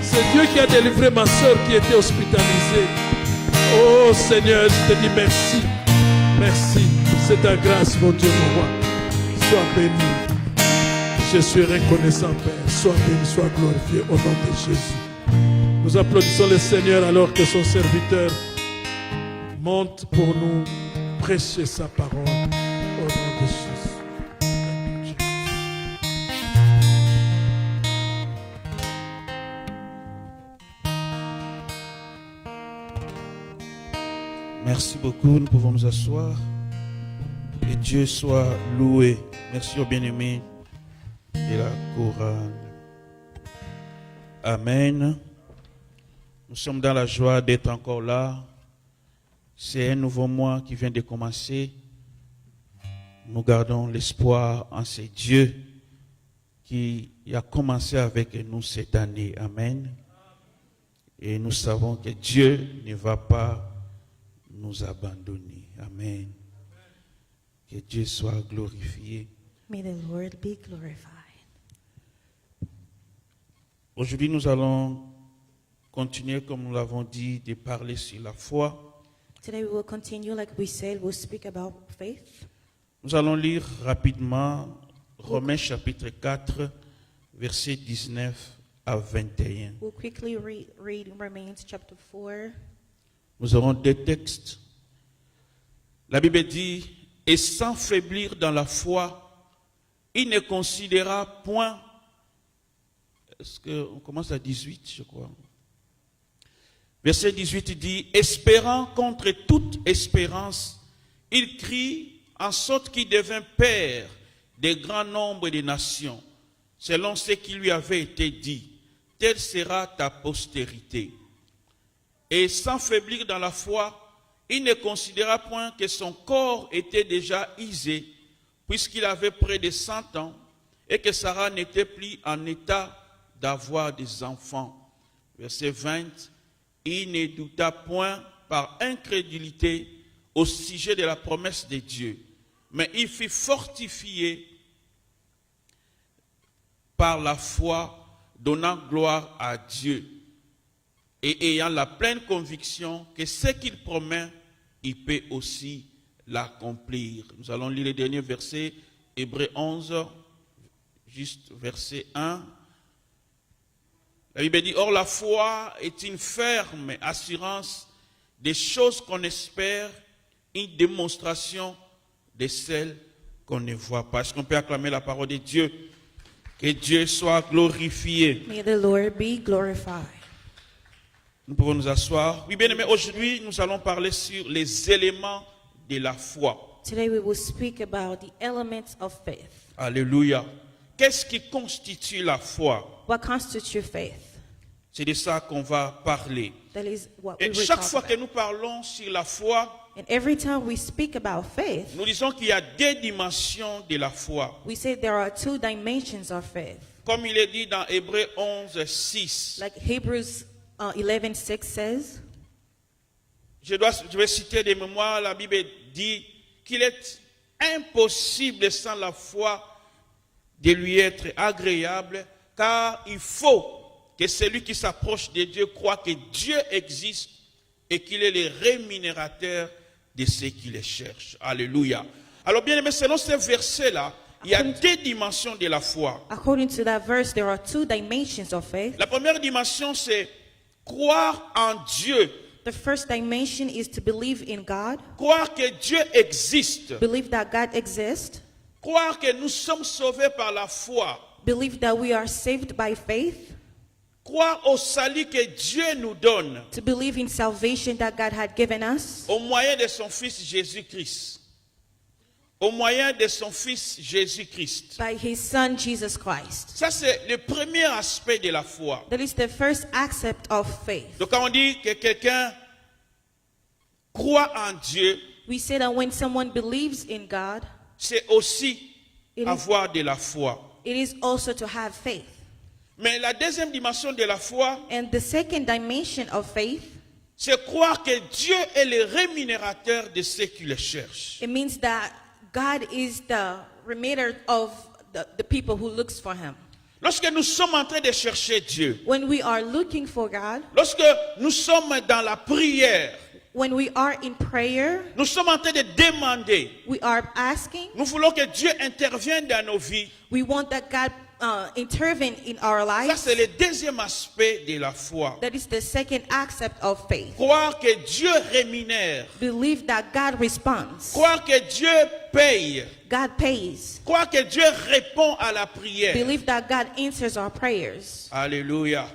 C'est Dieu qui a délivré ma soeur qui était hospitalisée. Oh Seigneur, je te dis merci. Merci. C'est ta grâce, mon Dieu, mon roi. Sois béni. Je suis reconnaissant, Père. Sois béni, sois glorifié au nom de Jésus. Nous applaudissons le Seigneur alors que son serviteur monte pour nous prêcher sa parole au nom de Jésus. Merci beaucoup, nous pouvons nous asseoir. Et Dieu soit loué. Merci aux bien-aimés et la couronne. Amen. Nous sommes dans la joie d'être encore là. C'est un nouveau mois qui vient de commencer. Nous gardons l'espoir en ce Dieu qui a commencé avec nous cette année. Amen. Et nous savons que Dieu ne va pas nous abandonner. Amen. Que Dieu soit glorifié. May the Lord be glorified. Aujourd'hui, nous allons continuer, comme nous l'avons dit, de parler sur la foi. Today we will continue, like we said, we'll speak about faith. Nous allons lire rapidement Romains chapitre 4, versets 19 à 21. We'll quickly read Romans chapter 4. Nous aurons deux textes. La Bible dit, et sans faiblir dans la foi, il ne considéra point, est-ce qu'on commence à 18, je crois. Verset 18 dit, espérant contre toute espérance, il crie en sorte qu'il devint père des grands nombres de nations, selon ce qui lui avait été dit, telle sera ta postérité. Et sans faiblir dans la foi, il ne considéra point que son corps était déjà usé, puisqu'il avait près de 100 ans, et que Sarah n'était plus en état d'avoir des enfants. Verset 20, il ne douta point par incrédulité au sujet de la promesse de Dieu, mais il fut fortifié par la foi, donnant gloire à Dieu, et ayant la pleine conviction que ce qu'il promet, il peut aussi l'accomplir. Nous allons lire le dernier verset, Hébreux 11, juste verset 1. La Bible dit, or la foi est une ferme assurance des choses qu'on espère, une démonstration de celles qu'on ne voit pas. Est-ce qu'on peut acclamer la parole de Dieu? Que Dieu soit glorifié. May the Lord be glorified. Nous pouvons nous asseoir. Oui, bien aimé, aujourd'hui, nous allons parler sur les éléments de la foi. Today we will speak about the elements of faith. Alléluia. Qu'est-ce qui constitue la foi? What constitutes your faith? C'est de ça qu'on va parler. That is what we Et will chaque talk fois que about. nous parlons sur la foi, And every time we speak about faith, nous disons qu'il y a deux dimensions de la foi. we say there are two dimensions of faith. Comme il est dit dans Hébreux 11, 6. Like Hebrews 11:6 says, Je vais citer des mémoires, la Bible dit qu'il est impossible sans la foi de lui être agréable, car il faut que celui qui s'approche de Dieu croit que Dieu existe et qu'il est le rémunérateur de ceux qui le cherchent. Alléluia. Alors bien aimé, selon ce verset-là, il y a deux dimensions de la foi. according to that verse, there are two dimensions of faith. La première dimension, c'est croire en Dieu. The first dimension is to believe in God, Croire que Dieu existe. believe that God exists, Croire que nous sommes sauvés par la foi. believe that we are saved by faith, Croire au salut que Dieu nous donne to believe in salvation that God had given us au moyen de son Fils Jésus-Christ. Au moyen de son Fils Jésus-Christ. by his son Jesus Christ. Ça, c'est le premier aspect de la foi. That is the first aspect of faith. Donc, quand on dit que quelqu'un croit en Dieu, We say that when someone believes in God, c'est aussi It is- avoir de la foi. it is also to have faith. Mais la deuxième dimension de la foi, And the second dimension of faith, c'est croire que Dieu est le rémunérateur de ceux qui le cherchent. it means that God is the remitted of the people who looks for him. Lorsque nous sommes en train de chercher Dieu, When we are looking for God, lorsque nous sommes dans la prière, when we are in prayer, nous sommes en train de demander, we are asking, nous voulons que Dieu intervienne dans nos vies. we want that God intervene in our Ça, lives. c'est le deuxième aspect de la foi. That is the second aspect of faith. Croire que Dieu rémunère. Believe that God responds. Croire que Dieu paye. God pays. Croire que Dieu répond à la prière. Believe that God answers our prayers. Alléluia.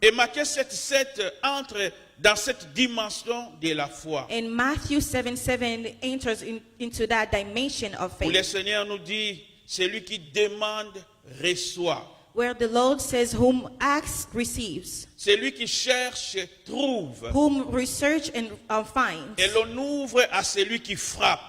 Et Matthieu 7,7 entre dans cette dimension de la foi. And Matthew 7:7 enters into that dimension of Où le faith, Seigneur nous dit, celui qui demande, reçoit. where the Lord says, whom asks receives, Celui qui cherche, trouve. whom research and finds, Et l'on ouvre à celui qui frappe.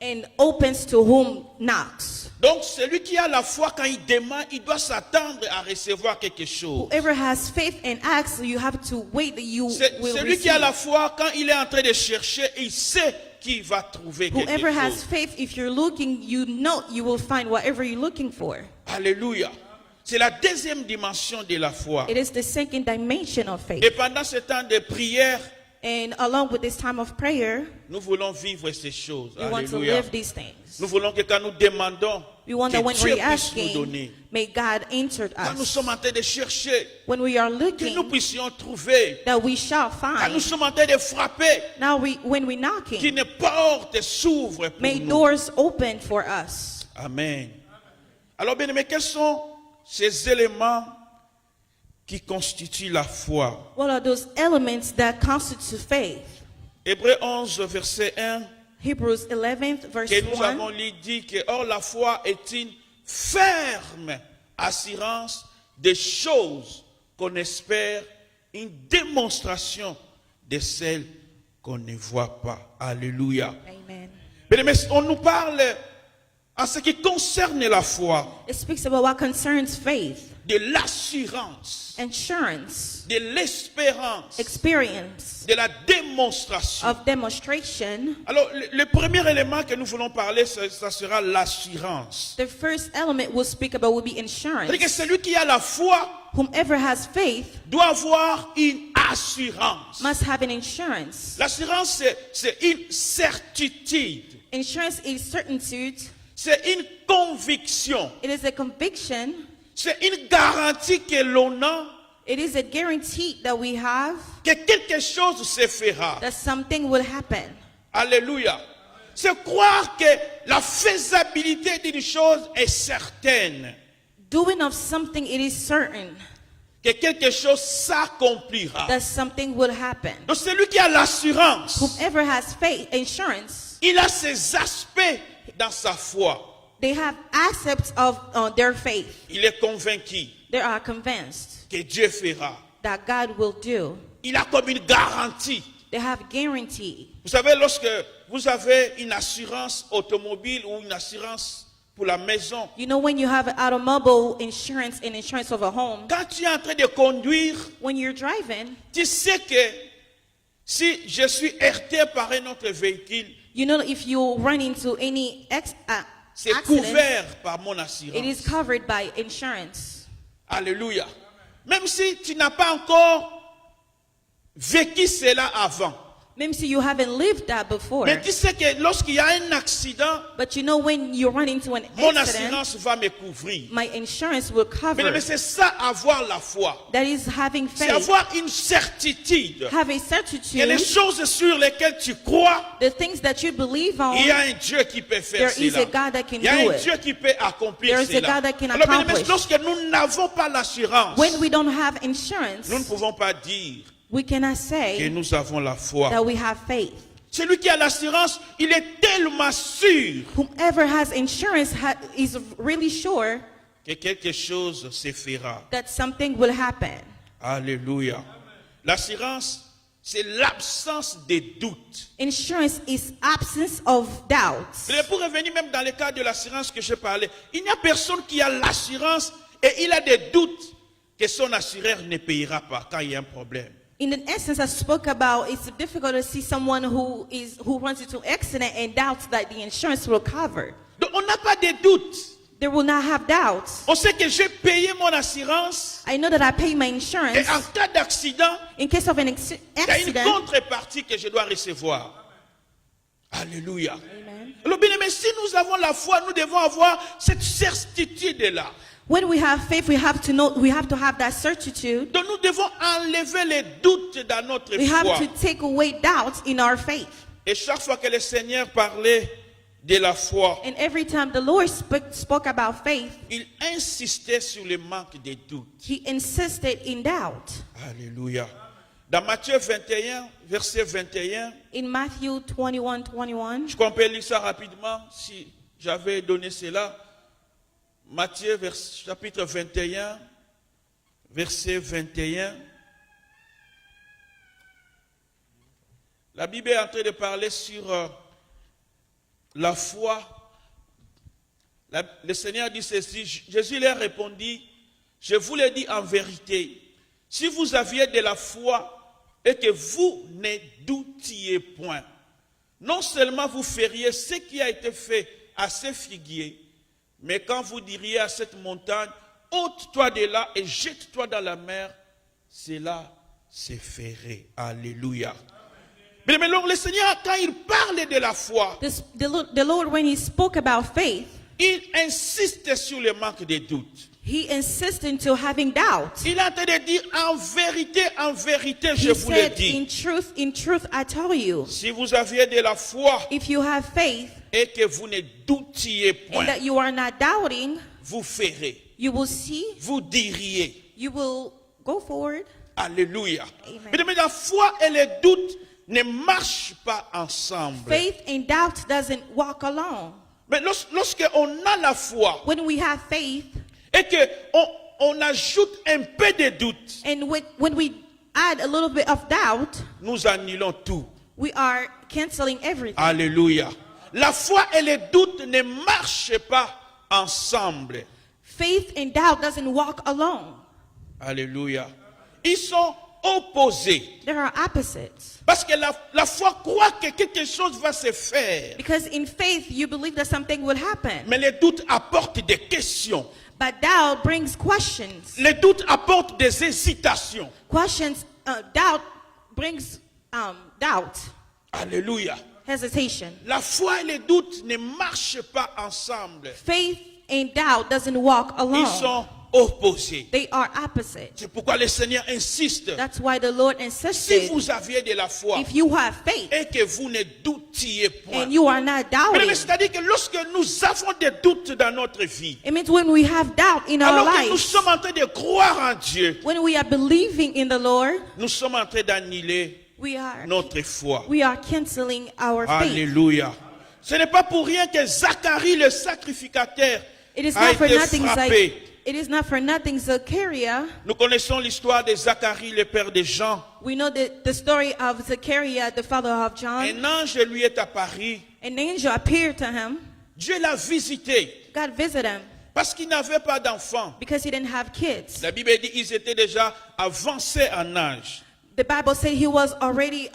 and opens to whom knocks. Donc celui qui a la foi, quand il demande, il doit s'attendre à recevoir quelque chose. Whoever has faith and asks, you have to wait that you will Celui qui a la receive. foi, quand il est en train de chercher, il sait qu'il va trouver quelque Whoever has chose. faith, if you're looking, you know you will find whatever you're looking for. Alléluia. C'est la deuxième dimension de la foi. It is the second dimension of faith. Et pendant ce temps de prière, And along with this time of prayer, nous voulons vivre ces choses. we want to Alléluia. live these things. Nous voulons que quand nous demandons, We wonder que when Dieu we're puisse nous asking, donner. may God answer Quand nous us. sommes en train de chercher, When we are que nous looking, puissions trouver. that we shall Quand nous find. sommes en train de frapper, Now when we're knocking, qu'une porte s'ouvre pour may nous. doors open for us. Amen. Alors, bien aimé, quels sont ces éléments qui constituent la foi? What are those elements that constitute faith? Hébreux 11, verset 1, Hebrews 11, verse que nous 1. avons dit que or la foi est une ferme assurance des choses qu'on espère, une démonstration de celles qu'on ne voit pas. Alléluia. Amen. Bien aimé, on nous parle en ce qui concerne la foi, It speaks about what concerns faith, de l'assurance, insurance, de l'espérance, experience, de la démonstration. of demonstration. Alors, le premier élément que nous voulons parler, ça sera l'assurance. The first element we'll speak about will be C'est-à-dire que insurance. celui qui a la foi Whomever has faith doit avoir une assurance. must have an insurance. L'assurance, c'est une certitude, Insurance is certainty. c'est une conviction, It is a conviction. c'est une garantie que l'on a It is a guarantee that we have que quelque chose se fera. that something will happen. Alléluia. C'est croire que la faisabilité d'une chose est certaine, Doing of something, it is certain que quelque chose s'accomplira. that something will happen. Donc celui qui a l'assurance, Whoever has faith, insurance, il a ses aspects dans sa foi. they have aspects of their faith. Il est convaincu They are convinced que Dieu fera. that God will do. Il a comme une garantie. They have guarantee. Vous savez, lorsque vous avez une assurance automobile ou une assurance pour la maison, You know, when you have automobile insurance and insurance of a home, quand tu es en train de conduire, when you're driving, tu sais que si je suis heurté par un autre véhicule, you know, if you run into any c'est accident, couvert par mon it is assurance. covered by insurance. Alléluia. Même si tu n'as pas encore vécu cela avant. Maybe see you haven't lived that before, Mais tu sais que lorsqu'il y a un accident, but you know when you run into an mon accident, assurance va me couvrir. my insurance will cover. Mais c'est ça, avoir la foi. That is having C'est faith. avoir une certitude. Have a Que les certitude. choses sur lesquelles tu crois, The things that you believe on, il y a un Dieu qui peut faire there is cela. a God that can Il y a do un it. Dieu qui peut accomplir There is a cela. God that can Alors, bien aimés, accomplish. lorsque nous n'avons pas l'assurance, When we don't have insurance, nous ne pouvons pas dire we cannot que say nous avons la foi. that we have faith. Celui qui a l'assurance, il est tellement sûr Whomever has insurance is really sure que quelque chose se fera. that something will happen. Alléluia. L'assurance, c'est l'absence de doute. Insurance is absence of doubts. Mais pour revenir même dans le cas de l'assurance que je parlais, il n'y a personne qui a l'assurance et il a des doutes que son assureur ne payera pas quand il y a un problème. In the essence I spoke about, it's difficult to see someone who runs into an accident and doubts that the insurance will cover. Donc on n'a pas de doute. They will not have doubts. On sait que j'ai payé mon assurance I know that I pay my et insurance. en cas d'accident, In case of an il y a une accident, contrepartie que je dois recevoir. Alléluia. Amen. Alors bien aimé, si nous avons la foi, nous devons avoir cette certitude-là. When we have faith, we have to know, we have to have that certitude. Donc nous devons enlever les doutes dans notre We have foi. to take away doubts in our faith. Et chaque fois que le Seigneur parlait de la foi, And every time the Lord spoke about faith, il insistait sur le manque de doute. he insisted in doubt. Alléluia. Dans Matthieu 21, verset 21, In Matthew 21:21, je peux lire ça rapidement si j'avais donné cela. Matthieu chapitre 21, verset 21. La Bible est en train de parler sur la foi. Le Seigneur dit ceci, Jésus leur répondit, je vous le dis en vérité, si vous aviez de la foi et que vous ne doutiez point, non seulement vous feriez ce qui a été fait à ces figuiers, mais quand vous diriez à cette montagne, ôte-toi de là et jette-toi dans la mer, cela se ferait. Alléluia. Mais donc le Seigneur, quand il parle de la foi, the Lord, when he spoke about faith, il insiste sur le manque de doute. He insists into having doubt. Il est en train de dire en vérité, je He vous le said, dis. in truth, I tell you, Si vous aviez de la foi if you have faith et que vous ne doutiez point, and that you are not doubting, vous ferez, you will see, vous diriez. you will go forward. Alléluia. Amen. Mais la foi et le doute ne marchent pas ensemble. Faith and doubt doesn't walk alone. Mais lorsque on a la foi When we have faith et qu'on ajoute un peu de doute, and when we add a little bit of doubt, nous annulons tout. we are canceling everything. Alléluia. La foi et le doute ne marchent pas ensemble. Faith and doubt doesn't walk alone. Alléluia. Ils sont opposés. There are opposites. Parce que la foi croit que quelque chose va se faire. Because in faith, you believe that something will happen. Mais le doute apporte des questions. But doubt brings questions. Le doute apporte des hésitations. Doubt brings doubt, Alléluia. hesitation. La foi et le doute ne marchent pas ensemble. Faith and doubt doesn't walk Ils alone. sont opposés. They are opposite. C'est pourquoi le Seigneur insiste. That's why the Lord Si insisted, vous aviez de la foi if you have faith et que vous ne doutiez point. and you are not doubting, Mais c'est-à-dire que lorsque nous avons des doutes dans notre vie, it means when we have doubt in our alors que nous lives, sommes en train de croire en Dieu, when we are believing in the Lord, nous sommes en train d'annuler we are notre foi. canceling our faith. Alléluia. Ce n'est pas pour rien que Zacharie, le sacrificateur, It is a not for été nothing, frappé. it is not for nothing Zechariah. Nous connaissons l'histoire de Zacharie, le père de Jean. We know the story of Zechariah, the father of John. Un ange lui est apparu. An angel appeared to him. Dieu l'a visité God visited him parce qu'il n'avait pas d'enfant. because he didn't have kids. La Bible dit qu'ils étaient déjà avancés en âge. The Bible said he was already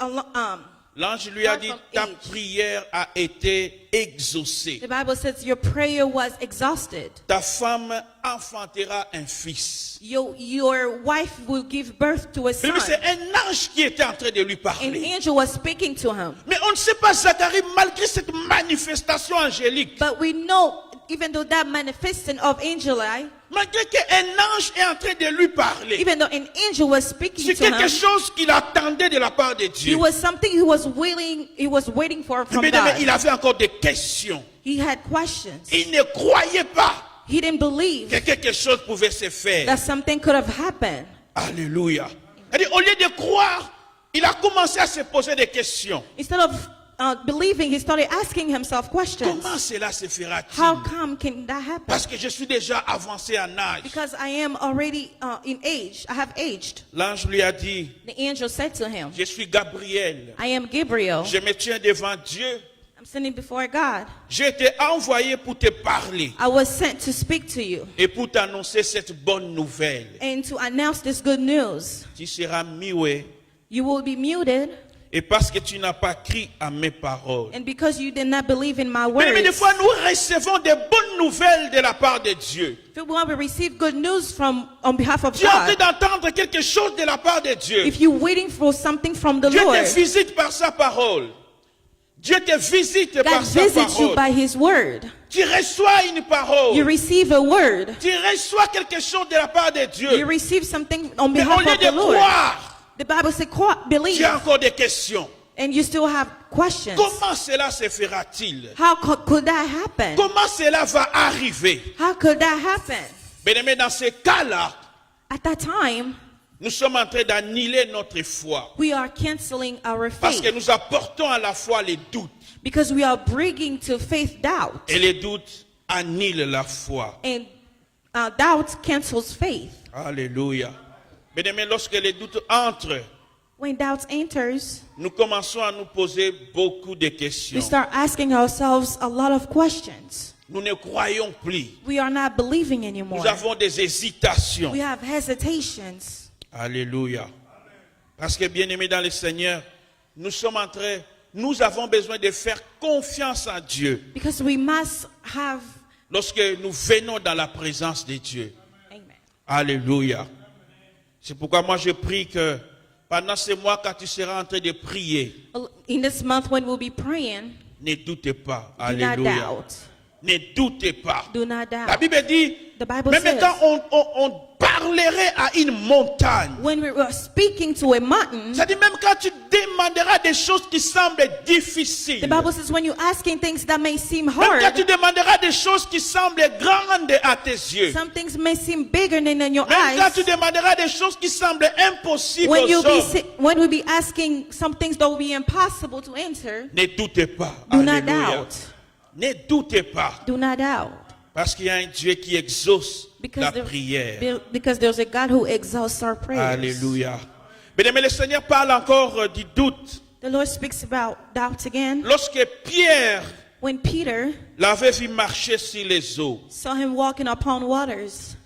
L'ange lui a Far dit, from ta age. prière a été exaucée. The Bible says your prayer was exhausted. Ta femme enfantera un fils. Your wife will give birth to a son. Mais c'est un ange qui était en train de lui An parler. angel was speaking to him. Mais on ne sait pas Zacharie, malgré cette manifestation angélique, But we know, even though that manifestation of angel, malgré qu'un ange est en train de lui parler, even though an angel was speaking c'est to him, quelque chose qu'il attendait de la part de it Dieu. was something he was waiting for from Mais il God. avait encore des questions. He had questions. Il ne croyait pas He didn't believe que quelque chose pouvait se faire. that something could have happened. Alléluia. C'est-à-dire, au lieu de croire, il a commencé à se poser des questions. Instead of believing, he started asking himself questions. Comment cela se fera-t-il? How come can that happen? Parce que je suis déjà avancé en âge. Because I am already in age. I have aged. L'ange lui a dit, The angel said to him, je suis Gabriel. I am Gabriel. Je me tiens devant Dieu. I'm standing before God. J'ai été envoyé pour te parler I was sent to speak to you et pour t'annoncer cette bonne nouvelle. and to announce this good news. Tu seras muet. You will be muted, Et parce que tu n'as pas cru à mes paroles. and because you did not believe in my Mais des words. fois, nous recevons des bonnes nouvelles de la part de Dieu. If you want to receive good news on behalf of Tu es en train God, d'entendre quelque chose de la part de Dieu. if you're waiting for something from the Dieu Lord, te visite par sa parole. Dieu te visite par God sa visits you parole. by His word. Tu reçois une parole. You receive a word. Tu reçois quelque chose de la part de Dieu. You receive something on Mais au behalf lieu of de the Lord. croire, The Bible says, believe, tu as encore des questions. and you still have questions. Comment cela se fera-t-il? How could that happen? Comment cela va arriver? How could that happen? Bien-aimés, dans ce cas-là, At that time, nous sommes en train d'annuler notre foi. we are canceling our Parce que faith nous apportons à la fois les doutes. because we are bringing to faith doubt, Et les doutes annulent la foi. and doubt cancels faith. Alléluia. Bien-aimés, lorsque les doutes entrent, When doubt enters, nous commençons à nous poser beaucoup de questions. we start asking ourselves a lot of questions. Nous ne croyons plus. We are not believing anymore. Nous avons des hésitations. We have hesitations. Alléluia. Parce que bien-aimés dans le Seigneur, nous avons besoin de faire confiance en Dieu Because we must have. lorsque nous venons dans la présence de Dieu. Amen. Alléluia. C'est pourquoi moi je prie que pendant ce mois, quand tu seras en train de prier, In this month when we'll be praying, ne doute pas. do not Alléluia. doubt. Ne doutez pas. Do not La doubt. Bible dit, The Bible même says, quand on parlerait à une montagne, when we were speaking to a mountain, c'est-à-dire même quand tu demanderas des choses qui semblent difficiles, the Bible says when you're asking things that may seem même quand hard, tu demanderas des choses qui semblent grandes à tes yeux, some things may seem bigger than in your même quand eyes. tu demanderas des choses qui semblent impossibles When aux you be hommes, when we be asking some things that will be impossible to answer, ne doutez pas. do not Alléluia. doubt. Ne doutez pas. Do not doubt. Parce qu'il y a un Dieu qui exauce la Because, prière. because there's a God who exalts our prayers. Alléluia. Bien-aimé, le Seigneur parle encore du doute. The Lord speaks about doubt again. Lorsque Pierre When Peter l'avait vu marcher sur les eaux, saw him walking upon waters,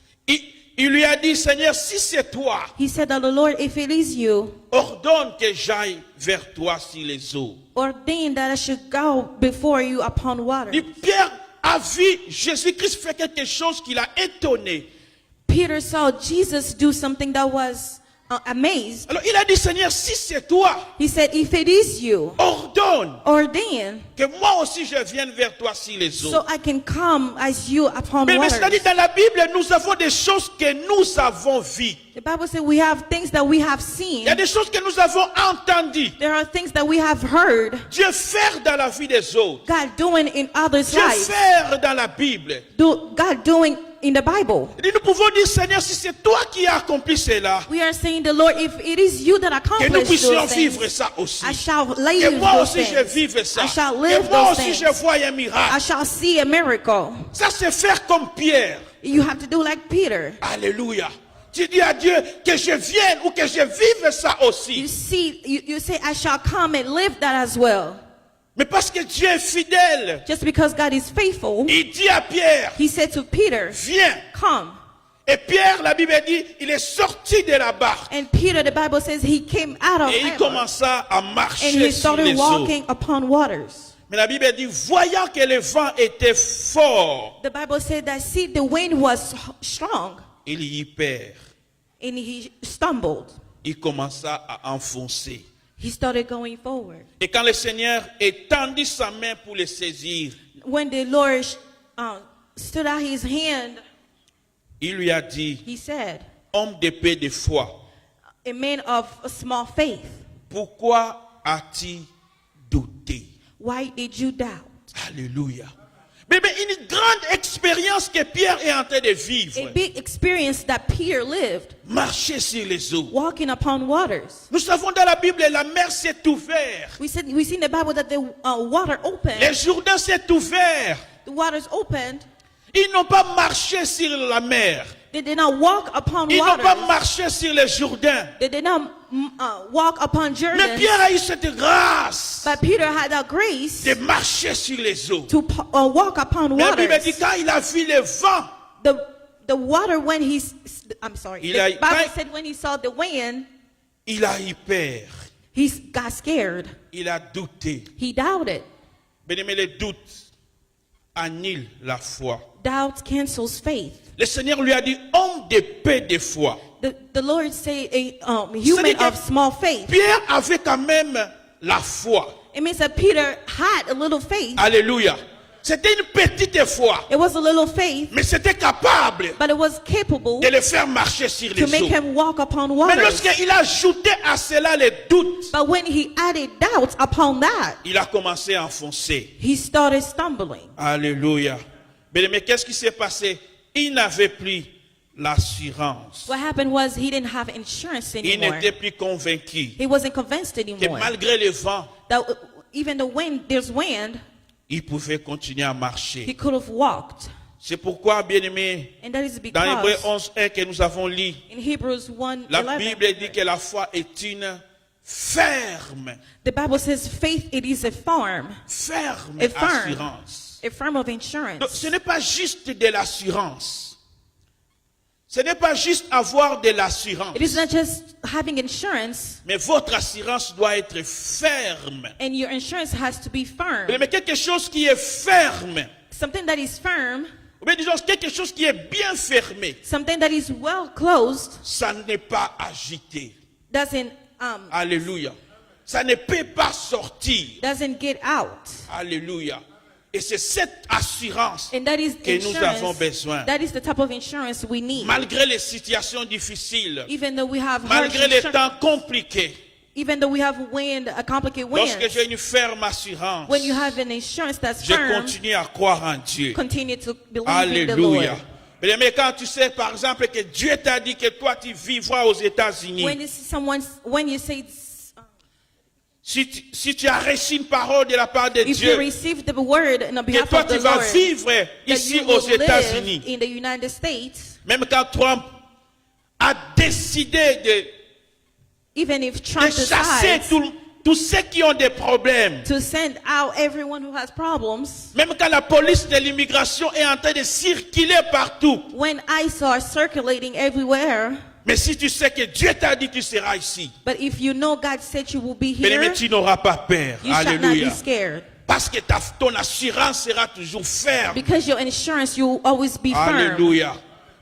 il lui a dit, Seigneur, si c'est toi, he said that the Lord, if it is you, ordonne que j'aille vers toi sur les eaux. ordain that I should go before you upon water. Et Pierre a vu Jésus-Christ faire quelque chose qui l'a étonné. Peter saw Jesus do something that was amazed. Alors il a dit, Seigneur, si c'est toi, He said, if it is you, ordonne ordain que moi aussi je vienne vers toi sur les eaux. so I can come as you upon Mais waters. c'est-à-dire dans la Bible, nous avons des choses que nous avons vues. The Bible says we have things that we have seen. Il y a des choses que nous avons entendues. There are things that we have heard Dieu faire dans la vie des autres. God doing in others' Dieu lives. faire dans la Bible. God doing in the Bible. Et nous pouvons dire, Seigneur, si c'est toi qui as accompli cela, We are saying, the Lord, if it is you that que nous accomplished puissions those vivre things, ça aussi. I shall Que live moi those aussi je things. vive ça. I shall Que live moi those aussi je things. voie un I miracle. shall see a miracle. Ça c'est faire comme Pierre. You have to do like Peter. Alléluia. Tu dis à Dieu que je vienne ou que je vive ça You aussi. see, you say, I shall come and live that as well. Mais parce que Dieu est fidèle, Just because God is faithful, il dit à Pierre, he said to Peter, viens. come. Et Pierre, la Bible dit, il est sorti de la barque. And Peter, the Bible says, he came out of Et il heaven commença à and marcher he sur started les eaux. walking upon waters. Mais la Bible dit, voyant que le vent était fort, The Bible said that, see, the wind was strong il y perd. and he stumbled. Il commença à enfoncer. He started going forward. Et quand le Seigneur étendit sa main pour le saisir, When the Lord stood out his hand, il lui a dit, he said, homme de peu de foi, a man of a small faith, pourquoi as-tu douté? why did you doubt? Alléluia. Mais une grande expérience que Pierre est en train de vivre. A big experience that Peter lived, Marcher sur les eaux. walking upon waters. Nous savons dans la Bible, la mer s'est ouverte. We see in the Bible that the water Le opened. Jourdain s'est ouvert. The waters opened. Ils n'ont pas marché sur la mer. They did not walk upon Ils n'ont pas waters. marché sur le Jourdain. They did not walk upon Mais Jordan. Pierre a eu cette grâce But Peter had the grace de marcher sur les eaux. to walk upon Mais la Bible dit waters. quand il a vu le vent, The water when I'm sorry. Il The a- Bible said when he saw the wind, il a eu peur. he got scared. Il a douté. He doubted. Bien-aimé, le doute annule la foi. Doubt cancels faith. Le Seigneur lui a dit, homme de peu de foi. The Lord say a human que- of small faith. Pierre avait quand même la foi. It means that Peter had a little faith. Alléluia. C'était une petite foi, It was a little faith, mais c'était capable but it was capable de le faire marcher sur to les make eaux. him walk upon Mais waters. lorsqu'il a ajouté à cela les doutes, But when he added doubt upon that, il a commencé à enfoncer. he started stumbling. Alléluia. Mais qu'est-ce qui s'est passé? Il n'avait plus l'assurance. What happened was he didn't have insurance Il anymore. n'était plus convaincu He wasn't convinced que anymore. malgré le vent, That even the wind, there's wind, il pouvait continuer à he marcher. could have walked. C'est pourquoi, bien-aimé, And that is dans Hébreux because 11.1 que nous avons lu, in Hebrews 1, la Bible dit que la foi est une ferme, the Bible says faith, it is a farm, ferme a firm, assurance. a firm of Donc, insurance. ce n'est pas juste de l'assurance. Ce n'est pas juste avoir de l'assurance. It is not just having insurance, Mais votre assurance doit être ferme. and your insurance has to be firm. Mais quelque chose qui est ferme, Something that is firm, ou bien disons quelque chose qui est bien fermé, something that is well closed, ça n'est pas agité. doesn't Alléluia. Ça ne peut pas sortir. get out. Alléluia. Et c'est cette assurance And that is que nous avons insurance. besoin. That is the type of insurance we need. Malgré les situations difficiles, Even though we have harsh malgré les insur- temps compliqués, even though we have a complicated wind, lorsque j'ai une ferme assurance, when you have an insurance that's je firm, continue à croire en Dieu. continue to believe in the Lord. Alléluia. Mais quand tu sais, par exemple, que Dieu t'a dit que toi, tu vivras aux États-Unis, When you say, si tu as reçu une parole de la part de if you Dieu, receive the word on que behalf toi, of tu the vas Lord, vivre that ici you aux will live États-Unis, in the United States, même quand Trump a décidé de even if Trump chasser decides tous ceux qui ont des problèmes, to send out everyone who has problems, même quand la police de l'immigration est en train de circuler partout, when ICE are circulating everywhere, mais si tu sais que Dieu t'a dit que tu seras ici, but if you know God said you will be bien-aimé, here, tu n'auras pas peur. you shall not be Alléluia. scared. Parce que ton assurance sera toujours ferme. Because your insurance, you will always be firm. Alléluia.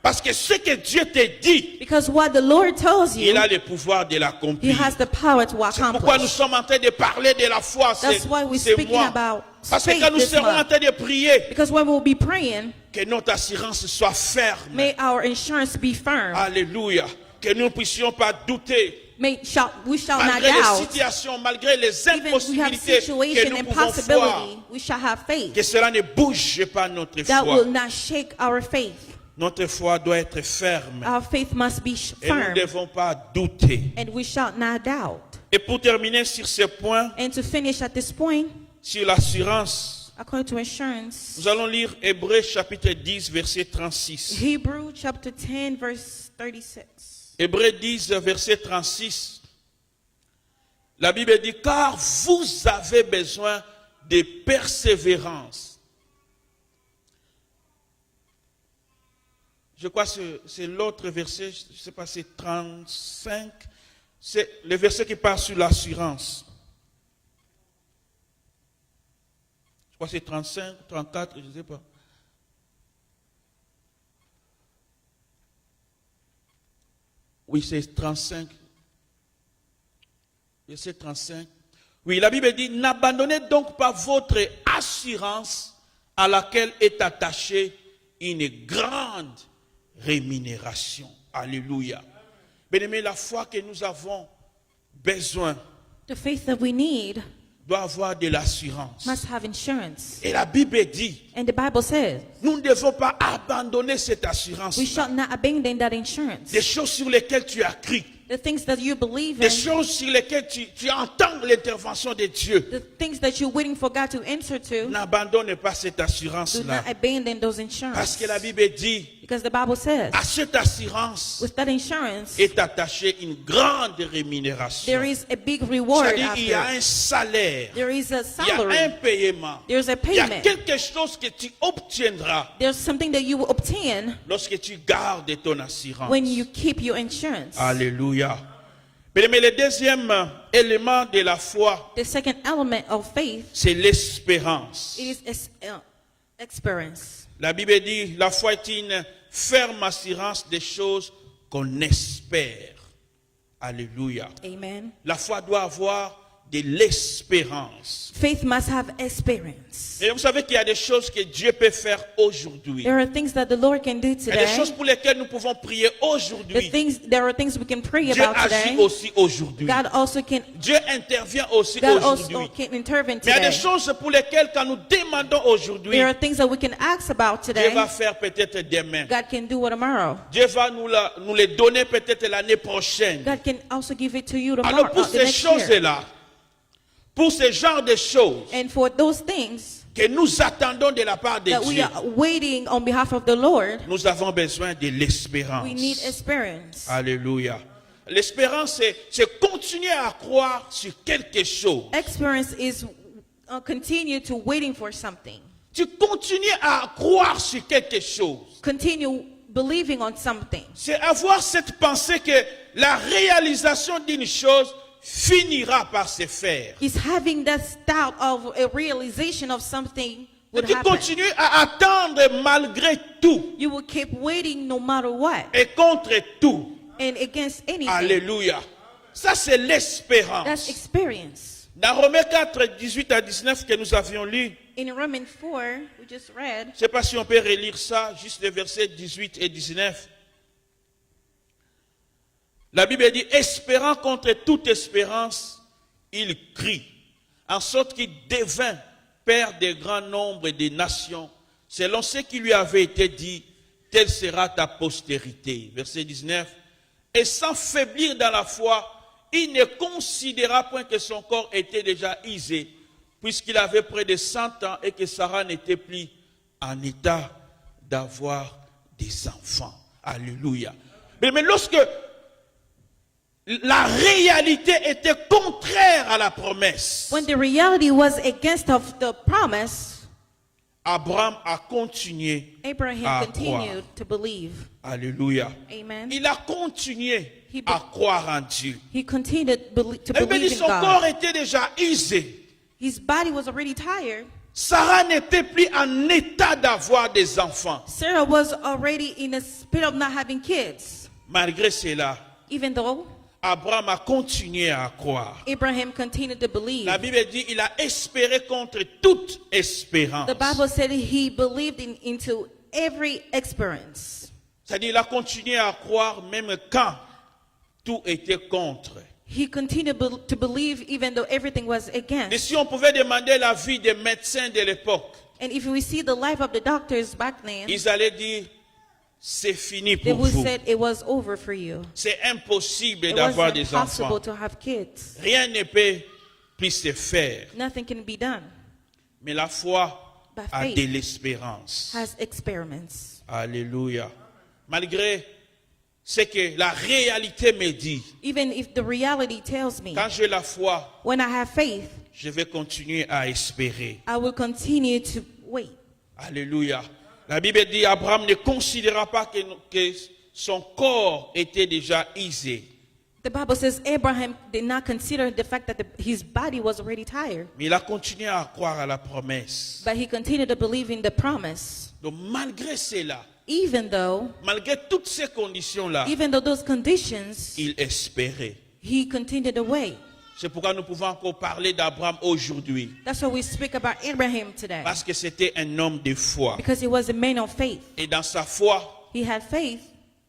Parce que ce que Dieu te dit, Because what the Lord tells you, il a le pouvoir de He l'accomplir. has the power to C'est pourquoi nous accomplish. sommes en train de parler de la foi. That's why we're C'est speaking moi. about Parce que faith quand nous this serons en month. train de prier, Because when we'll be praying, que notre assurance soit ferme. may our insurance be firm. Alléluia. Que nous ne puissions pas douter. We shall not Malgré les doubt. situations, malgré les Even we have impossibilités que situation nous and pouvons voir, possibility, we shall have faith. que cela ne bouge pas notre That foi. will not shake our faith. Notre foi doit être ferme. Our faith must be Et nous ne firm. devons pas douter. And we shall not doubt. Et pour terminer sur ce point, And to finish at this point, sur l'assurance, according to insurance, nous allons lire Hébreux chapitre 10, verset 36. Hebrew chapter 10, verse 36. Hébreux 10, verset 36. La Bible dit, car vous avez besoin de persévérance. Je crois que c'est l'autre verset, je ne sais pas, c'est 35. C'est le verset qui parle sur l'assurance. Je crois que c'est 35, 34, je ne sais pas. Oui, c'est 35. Verset 35. Oui, la Bible dit, n'abandonnez donc pas votre assurance à laquelle est attachée une grande rémunération. Alléluia. Bien-aimé, la foi que nous avons besoin The faith that we need doit avoir de l'assurance. must have insurance. Et la Bible dit, And the Bible says, nous ne devons pas abandonner cette assurance. we shall not abandon that insurance. Des choses sur lesquelles tu as cru. The things that you believe Des in, choses sur lesquelles tu entends l'intervention de Dieu. the things that you're waiting for God to answer to, N'abandonne pas cette do assurance-là. not abandon those Parce insurance. que la Bible dit, Because the Bible says, à cette assurance with that insurance, est attachée une grande rémunération. there is a big reward C'est-à-dire qu'il y a after. un salaire, There is a il y a un salary. paiement, There's a il y a payment. quelque chose que tu obtiendras There's something that you will obtain lorsque tu gardes ton assurance. when you keep your insurance. Alléluia. Mais le deuxième élément de la foi, The second element of faith c'est l'espérance. is experience. La Bible dit, la foi est une ferme assurance des choses qu'on espère. Alléluia. Amen. La foi doit avoir de l'espérance. Faith must have experience. Et vous savez qu'il y a des choses que Dieu peut faire aujourd'hui. There are things that the Lord can do Il y a des choses today. pour lesquelles nous pouvons prier aujourd'hui. There are things we can pray Dieu about agit today. aussi aujourd'hui. God also can Dieu intervient aussi God aujourd'hui. also can intervene Mais il y a des today. choses pour lesquelles quand nous demandons aujourd'hui, There are things that we can ask about Dieu today. va faire peut-être demain. God can do it tomorrow. Dieu va nous les donner peut-être l'année prochaine. God can also give it to you Alors tomorrow, pour the ces next year. choses-là, pour ce genre de choses And for those things que nous attendons de la part de that we Dieu, are waiting on behalf of the Lord, nous avons besoin de l'espérance. we need experience. Alléluia. L'espérance, c'est continuer à croire sur quelque chose. Experience is continue to waiting for something. Tu continues à croire sur quelque chose. Continue believing on something. C'est avoir cette pensée que la réalisation d'une chose finira par se faire. Is having that doubt of a realization of something Et would tu happen. continues à attendre malgré tout You will keep waiting no matter what et contre tout. and against anything. Alléluia. Ça, c'est That's l'espérance. experience. Dans Romains 4, 18 à 19 que nous avions lu, In Romans 4, we just read, Je ne sais pas si on peut relire ça, juste les versets 18 et 19. La Bible dit, espérant contre toute espérance, il crie, en sorte qu'il devint père de grands nombres de nations, selon ce qui lui avait été dit, telle sera ta postérité. Verset 19. Et sans faiblir dans la foi, il ne considéra point que son corps était déjà usé, puisqu'il avait près de 100 ans et que Sarah n'était plus en état d'avoir des enfants. Alléluia. Mais lorsque la réalité était contraire à la promesse, when the reality was against of the promise, Abraham a continué Abraham à continued croire. to believe. Alléluia. Amen. Il a continué à croire en Dieu. He continued to Et believe in son corps God. était déjà usé. His body was already tired. Sarah n'était plus en état d'avoir des enfants. Sarah was already in a state of not having kids. Malgré cela, Even though Abraham a continué à croire. Abraham continued to believe. La Bible dit il a espéré contre toute espérance. The Bible said he believed into every experience. C'est-à-dire il a continué à croire même quand tout était contre. He continued to believe even though everything was Et against. si on pouvait demander l'avis des médecins de l'époque, And if we see the life of the doctors back then, ils allaient dire c'est fini they pour would vous. say it was over for you. C'est impossible It d'avoir was des impossible enfants. to have kids. Rien ne peut plus se faire. Nothing can be done. Mais la foi By a faith. de l'espérance. Has experiments. Alléluia. Malgré ce que la réalité me dit, Even if the reality tells me, quand j'ai la foi, when I have faith, je vais continuer à espérer. I will continue to wait. Alléluia. La Bible dit Abraham ne considéra pas que son corps était déjà usé. The Bible says Abraham did not consider the fact that his body was already tired, Mais il a continué à croire à la promesse. but he continued to believe in the promise. Donc malgré cela, Even though toutes ces conditions-là, those conditions, il espérait. he continued to wait. C'est pourquoi nous pouvons encore parler d'Abraham aujourd'hui. That's why we speak about Abraham today. Parce que c'était un homme de foi. Because he was a man of faith. Et dans sa foi, He had faith.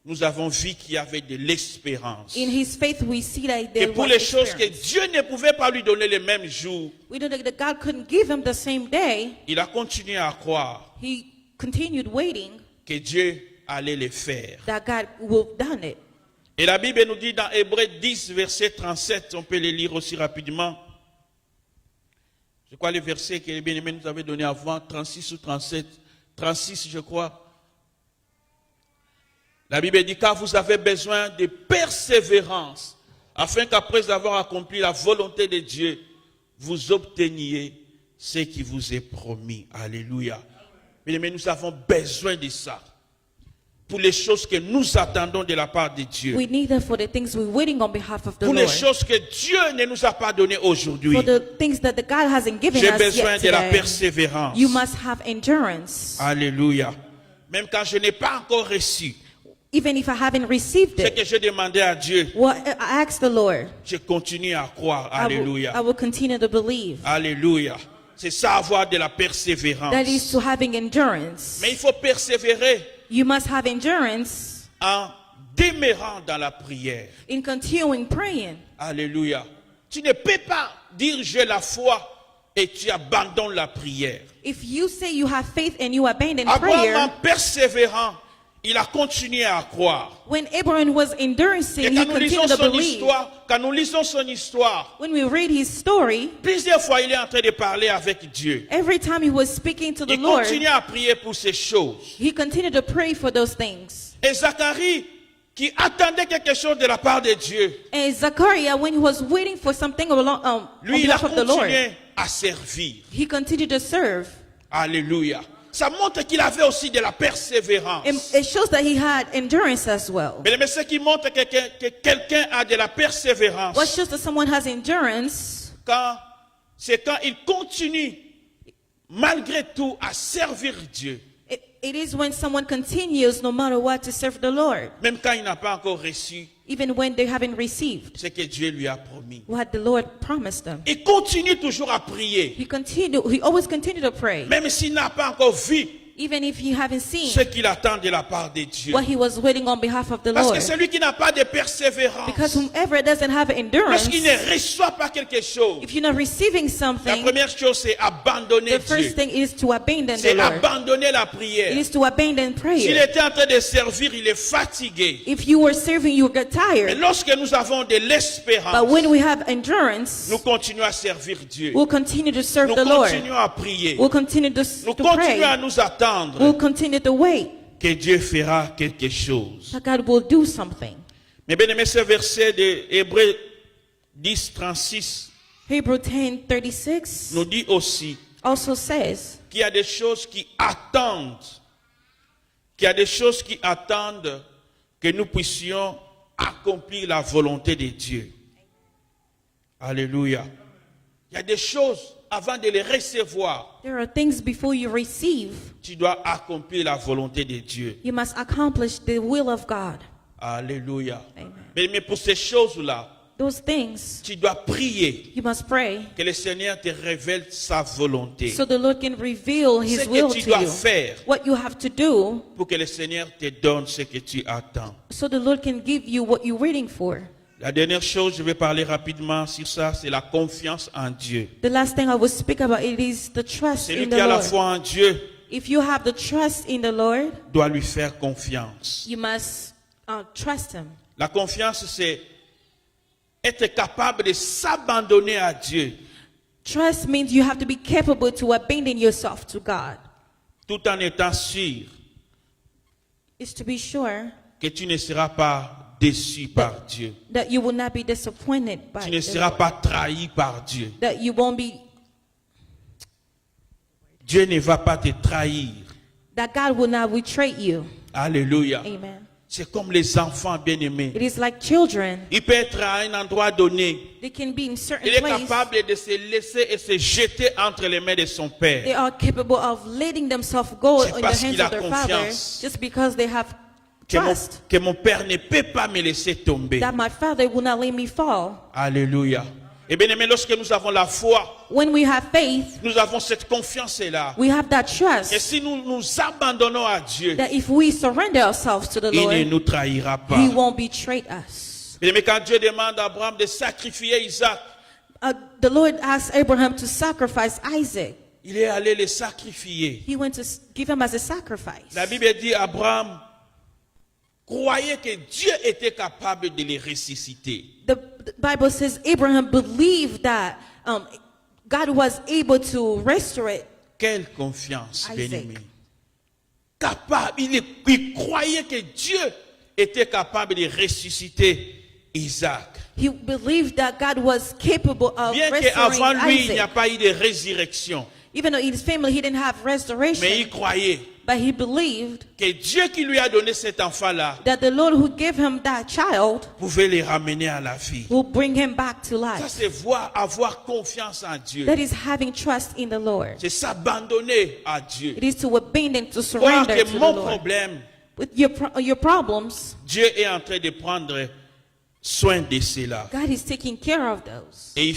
nous avons vu qu'il y avait de l'espérance. In his faith, we see that Et there pour was les choses que experience. Dieu ne pouvait pas lui donner le même jour, We know that God couldn't give him the same day. il a continué à croire He continued waiting que Dieu allait le faire. that God would have done it. Et la Bible nous dit dans Hébreux 10, verset 37, on peut le lire aussi rapidement. Je crois le verset que les bien-aimés nous avaient donné avant, 36 ou 37, 36 je crois. La Bible dit car vous avez besoin de persévérance, afin qu'après avoir accompli la volonté de Dieu, vous obteniez ce qui vous est promis. Alléluia. Bien-aimés, nous avons besoin de ça. Pour les choses que nous attendons de la part de Dieu. We need it for the things we're waiting on behalf of the Pour les Lord. choses que Dieu ne nous a pas données aujourd'hui. For the things that the God hasn't given J'ai us besoin yet de la today. persévérance. You must have endurance. Alléluia. Même quand je n'ai pas encore reçu Even if I haven't received ce it, que j'ai demandé à Dieu, what I ask the Lord, je continue à croire. I Alléluia. will continue to believe. Alléluia. C'est ça avoir de la persévérance. That is to having endurance. Mais il faut persévérer You must have endurance en demeurant dans la prière. in continuing praying. Alléluia. Tu ne peux pas dire j'ai la foi et tu abandonnes la prière. If you say you have faith and you abandon Abraham, en prayer, persévérant, il a continué à croire. when Abraham was enduring, Et he quand nous lisons continued to son believe. histoire, When we read his story, plusieurs fois il est en train de parler avec Dieu. every time he was speaking to the Il Lord, continue à prier pour ces choses. he continued to pray for those things. Et Zacharie, qui attendait quelque chose de la part de Dieu, And Zachariah, when he was waiting for something on lui, il a behalf of the Lord, continué à servir. he continued to serve. Alléluia. Ça montre qu'il avait aussi de la persévérance. It shows that he had endurance as well. Mais ce qui montre que quelqu'un a de la persévérance, What shows that someone has endurance c'est quand il continue, malgré tout, à servir Dieu. it is when someone continues no matter what to serve the Lord, même quand il n'a pas encore reçu even when they haven't received ce que Dieu lui a promis. what the Lord promised them. Il continue toujours à prier, He always continue to pray, même s'il n'a pas encore vu even if he haven't seen ce qu'il attend de la part de Dieu. what he was waiting on behalf of the Parce que Lord. celui qui n'a pas de persévérance, Because whomever doesn't have endurance, lorsqu'il ne reçoit pas quelque chose, if you're not receiving la something, première chose c'est abandonner the first Dieu. thing is to abandon the C'est Lord. abandonner la It prière. is to abandon S'il prayer. était en train de servir, il est fatigué. If you were serving, you get Mais tired. lorsque nous avons de But l'espérance, when we have endurance, nous continuons à servir Dieu. we'll continue to serve Nous the Lord. continuons à prier. We'll continue to Nous pray. continuons à nous attendre We'll continue to wait. que Dieu fera quelque chose. That God will do something. Mais bien aimé, ce verset de Hébreux 10, 36 Hebrews 10:36 nous dit aussi also says qu'il y a des choses qui attendent, que nous puissions accomplir la volonté de Dieu. Alléluia. Il y a des choses, avant de les recevoir, there are things before you receive, tu dois accomplir la volonté de Dieu. you must accomplish the will of God. Alléluia. Amen. Mais pour ces choses-là, Those things, tu dois prier you must pray que le Seigneur te révèle sa volonté. so the Lord can reveal Ce His will que tu to dois you. faire What you have to do pour que le Seigneur te donne ce que tu attends. so the Lord can give you what you're waiting for. La dernière chose, je vais parler rapidement sur ça, c'est la confiance en Dieu. The last thing I will speak about, it is the trust Celui in qui the a la Lord. foi en Dieu If you have the trust in the Lord, doit lui faire confiance. you must trust Him. La confiance, c'est être capable de s'abandonner à Dieu, Trust means you have to be capable to abandon yourself to God. tout en étant sûr It's to be sure que tu ne seras pas déçu par Dieu. that you will not be disappointed by Tu ne the seras Lord. pas trahi par Dieu. That you won't be, Dieu ne va pas te trahir. that God will not betray you. Alléluia. Amen. C'est comme les enfants bien-aimés. It is like children. Il peut être à un endroit donné. They can be in certain Il est place. capable de se laisser et se jeter entre les mains de son They Père. are capable of letting themselves go C'est in the parce hands qu'il a of their father confiance. just because they have Que mon, trust que mon Père ne peut pas me laisser tomber. that my father will not let me fall. Alléluia. Et bien aimé, lorsque nous avons la foi, When we have faith, nous avons cette confiance-là. we have that Et trust si nous nous abandonnons à Dieu, that if we surrender ourselves to the il ne Lord, nous trahira pas. He won't betray us. Bien aimé, quand Dieu demande à Abraham de sacrifier Isaac, The Lord asked Abraham to sacrifice Isaac. il est allé le sacrifier. He went to give him as a sacrifice. La Bible dit Abraham croyait que Dieu était capable de les ressusciter. The Bible says Abraham believed that God was able to restore it. Quelle confiance, Isaac. bien-aimé. Capable, il croyait que Dieu était capable de ressusciter Isaac. He believed that God was capable of Bien restoring qu'avant lui, il n'y a Isaac. pas eu de résurrection. Even though in his family he didn't have Mais restoration, il croyait but he believed que Dieu qui lui a donné cet enfant-là that the Lord who gave him that child pouvait les ramener à la vie. will bring him back to Ça, life. c'est avoir confiance en Dieu. That is having trust in the Lord. C'est s'abandonner à Dieu. It is to abandon, to Croire surrender que to the mon Lord. problème, With your problems, Dieu est en train de prendre soin de cela. God is taking care of those. Et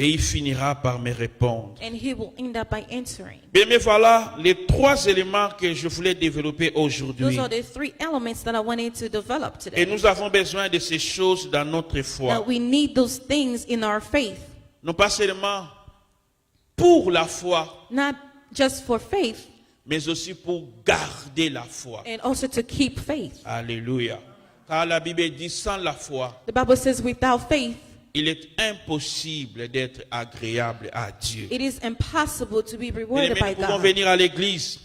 il finira par me répondre. And he will end up by answering. Bien, mais voilà les trois éléments que je voulais développer aujourd'hui. Those are the three elements that I wanted to develop Et today. nous avons besoin de ces choses dans notre foi. That we need those things in our faith. Non pas seulement pour la foi, Not just for faith, mais aussi pour garder la foi. and also to keep faith. Alléluia. Car la Bible dit sans la foi, The Bible says without faith, il est impossible d'être agréable à Dieu. it is impossible to be Bien, rewarded nous by pouvons God. venir à l'église,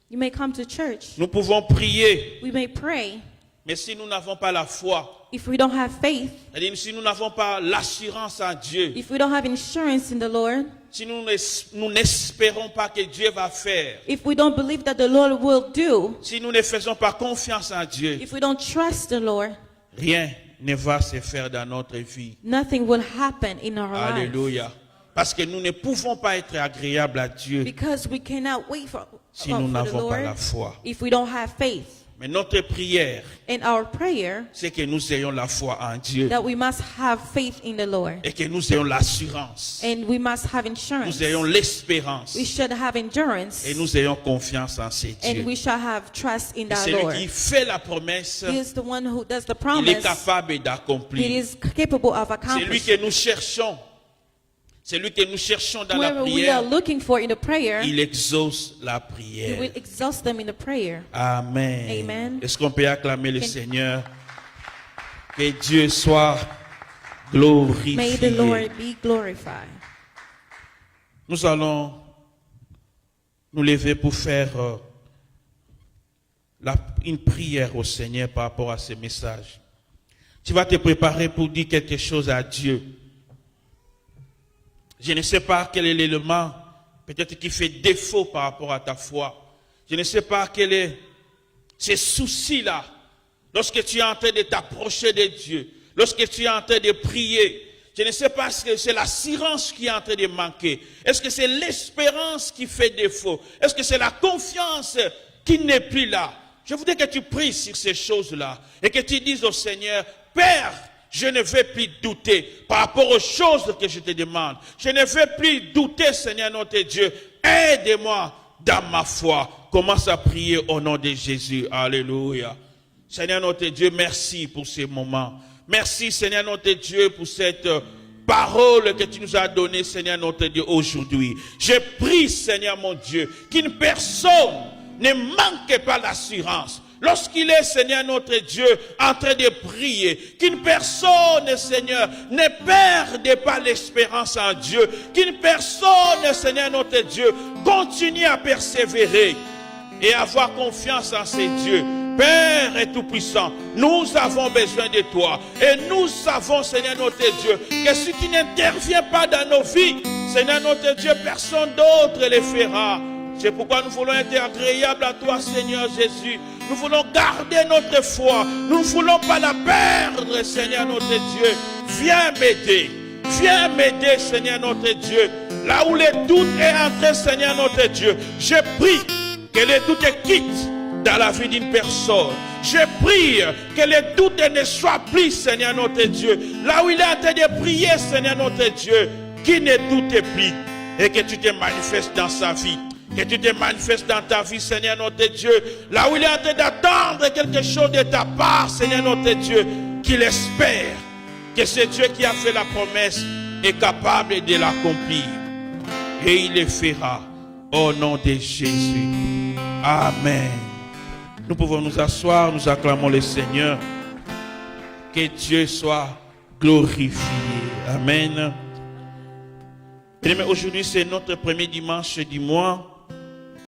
You may come to church. nous pouvons prier, We may pray. mais si nous n'avons pas la foi, If we don't have faith, c'est-à-dire si nous n'avons pas l'assurance en Dieu, if we don't have insurance in the Lord, si nous n'espérons pas que Dieu va faire, if we don't believe that the Lord will do, si nous ne faisons pas confiance en Dieu, if we don't trust the Lord, rien ne va se faire dans notre vie. nothing will happen in our life. Alléluia. Parce que nous ne pouvons pas être agréables à Dieu Because we cannot wait si nous for the n'avons pas Lord la foi. if we don't have faith. Mais notre prière, And our prayer, c'est que nous ayons la foi en Dieu that we must have faith in the Lord. et que nous ayons l'assurance, And we must have insurance. nous ayons l'espérance We should have endurance. et nous ayons confiance en ces And dieux. we shall have trust in Et our celui Lord. qui fait la promesse, He is the one who does the il est promise. capable He d'accomplir. is capable of C'est lui accomplishing. que nous cherchons. C'est lui que nous cherchons dans la Whoever we are prière. looking for in the prayer, Il exauce la He prière. will exhaust them in the prayer. Amen. Amen. Est-ce qu'on peut acclamer le Can- Seigneur? Que Dieu soit glorifié. May the Lord be glorified. Nous allons nous lever pour faire une prière au Seigneur par rapport à ce message. Tu vas te préparer pour dire quelque chose à Dieu. Je ne sais pas quel est l'élément peut-être qui fait défaut par rapport à ta foi. Je ne sais pas quel est ce souci-là. Lorsque tu es en train de t'approcher de Dieu, lorsque tu es en train de prier, je ne sais pas si c'est l'assurance qui est en train de manquer. Est-ce que c'est l'espérance qui fait défaut? Est-ce que c'est la confiance qui n'est plus là? Je voudrais que tu pries sur ces choses-là et que tu dises au Seigneur, Père, je ne vais plus douter par rapport aux choses que je te demande. Je ne vais plus douter, Seigneur notre Dieu. Aide-moi dans ma foi. Commence à prier au nom de Jésus. Alléluia. Seigneur notre Dieu, merci pour ces moments. Merci, Seigneur notre Dieu, pour cette parole que tu nous as donnée, Seigneur notre Dieu, aujourd'hui. Je prie, Seigneur mon Dieu, qu'une personne ne manque pas l'assurance. Lorsqu'il est, Seigneur notre Dieu, en train de prier, qu'une personne, Seigneur, ne perde pas l'espérance en Dieu, qu'une personne, Seigneur notre Dieu, continue à persévérer et avoir confiance en ses dieux. Père et Tout-Puissant, nous avons besoin de toi. Et nous savons, Seigneur notre Dieu, que si tu n'interviens pas dans nos vies, Seigneur notre Dieu, personne d'autre le fera. C'est pourquoi nous voulons être agréables à toi, Seigneur Jésus. Nous voulons garder notre foi. Nous ne voulons pas la perdre, Seigneur notre Dieu. Viens m'aider. Viens m'aider, Seigneur notre Dieu. Là où le doute est entré, Seigneur notre Dieu, je prie que le doute quitte dans la vie d'une personne. Je prie que le doute ne soit plus, Seigneur notre Dieu. Là où il est en train de prier, Seigneur notre Dieu, qu'il ne doute plus et que tu te manifestes dans sa vie. Que tu te manifestes dans ta vie, Seigneur notre Dieu. Là où il est en train d'attendre quelque chose de ta part, Seigneur notre Dieu, qu'il espère que c'est Dieu qui a fait la promesse est capable de l'accomplir. Et il le fera au nom de Jésus. Amen. Nous pouvons nous asseoir, nous acclamons le Seigneur. Que Dieu soit glorifié. Amen. Bien, aujourd'hui, c'est notre premier dimanche du mois.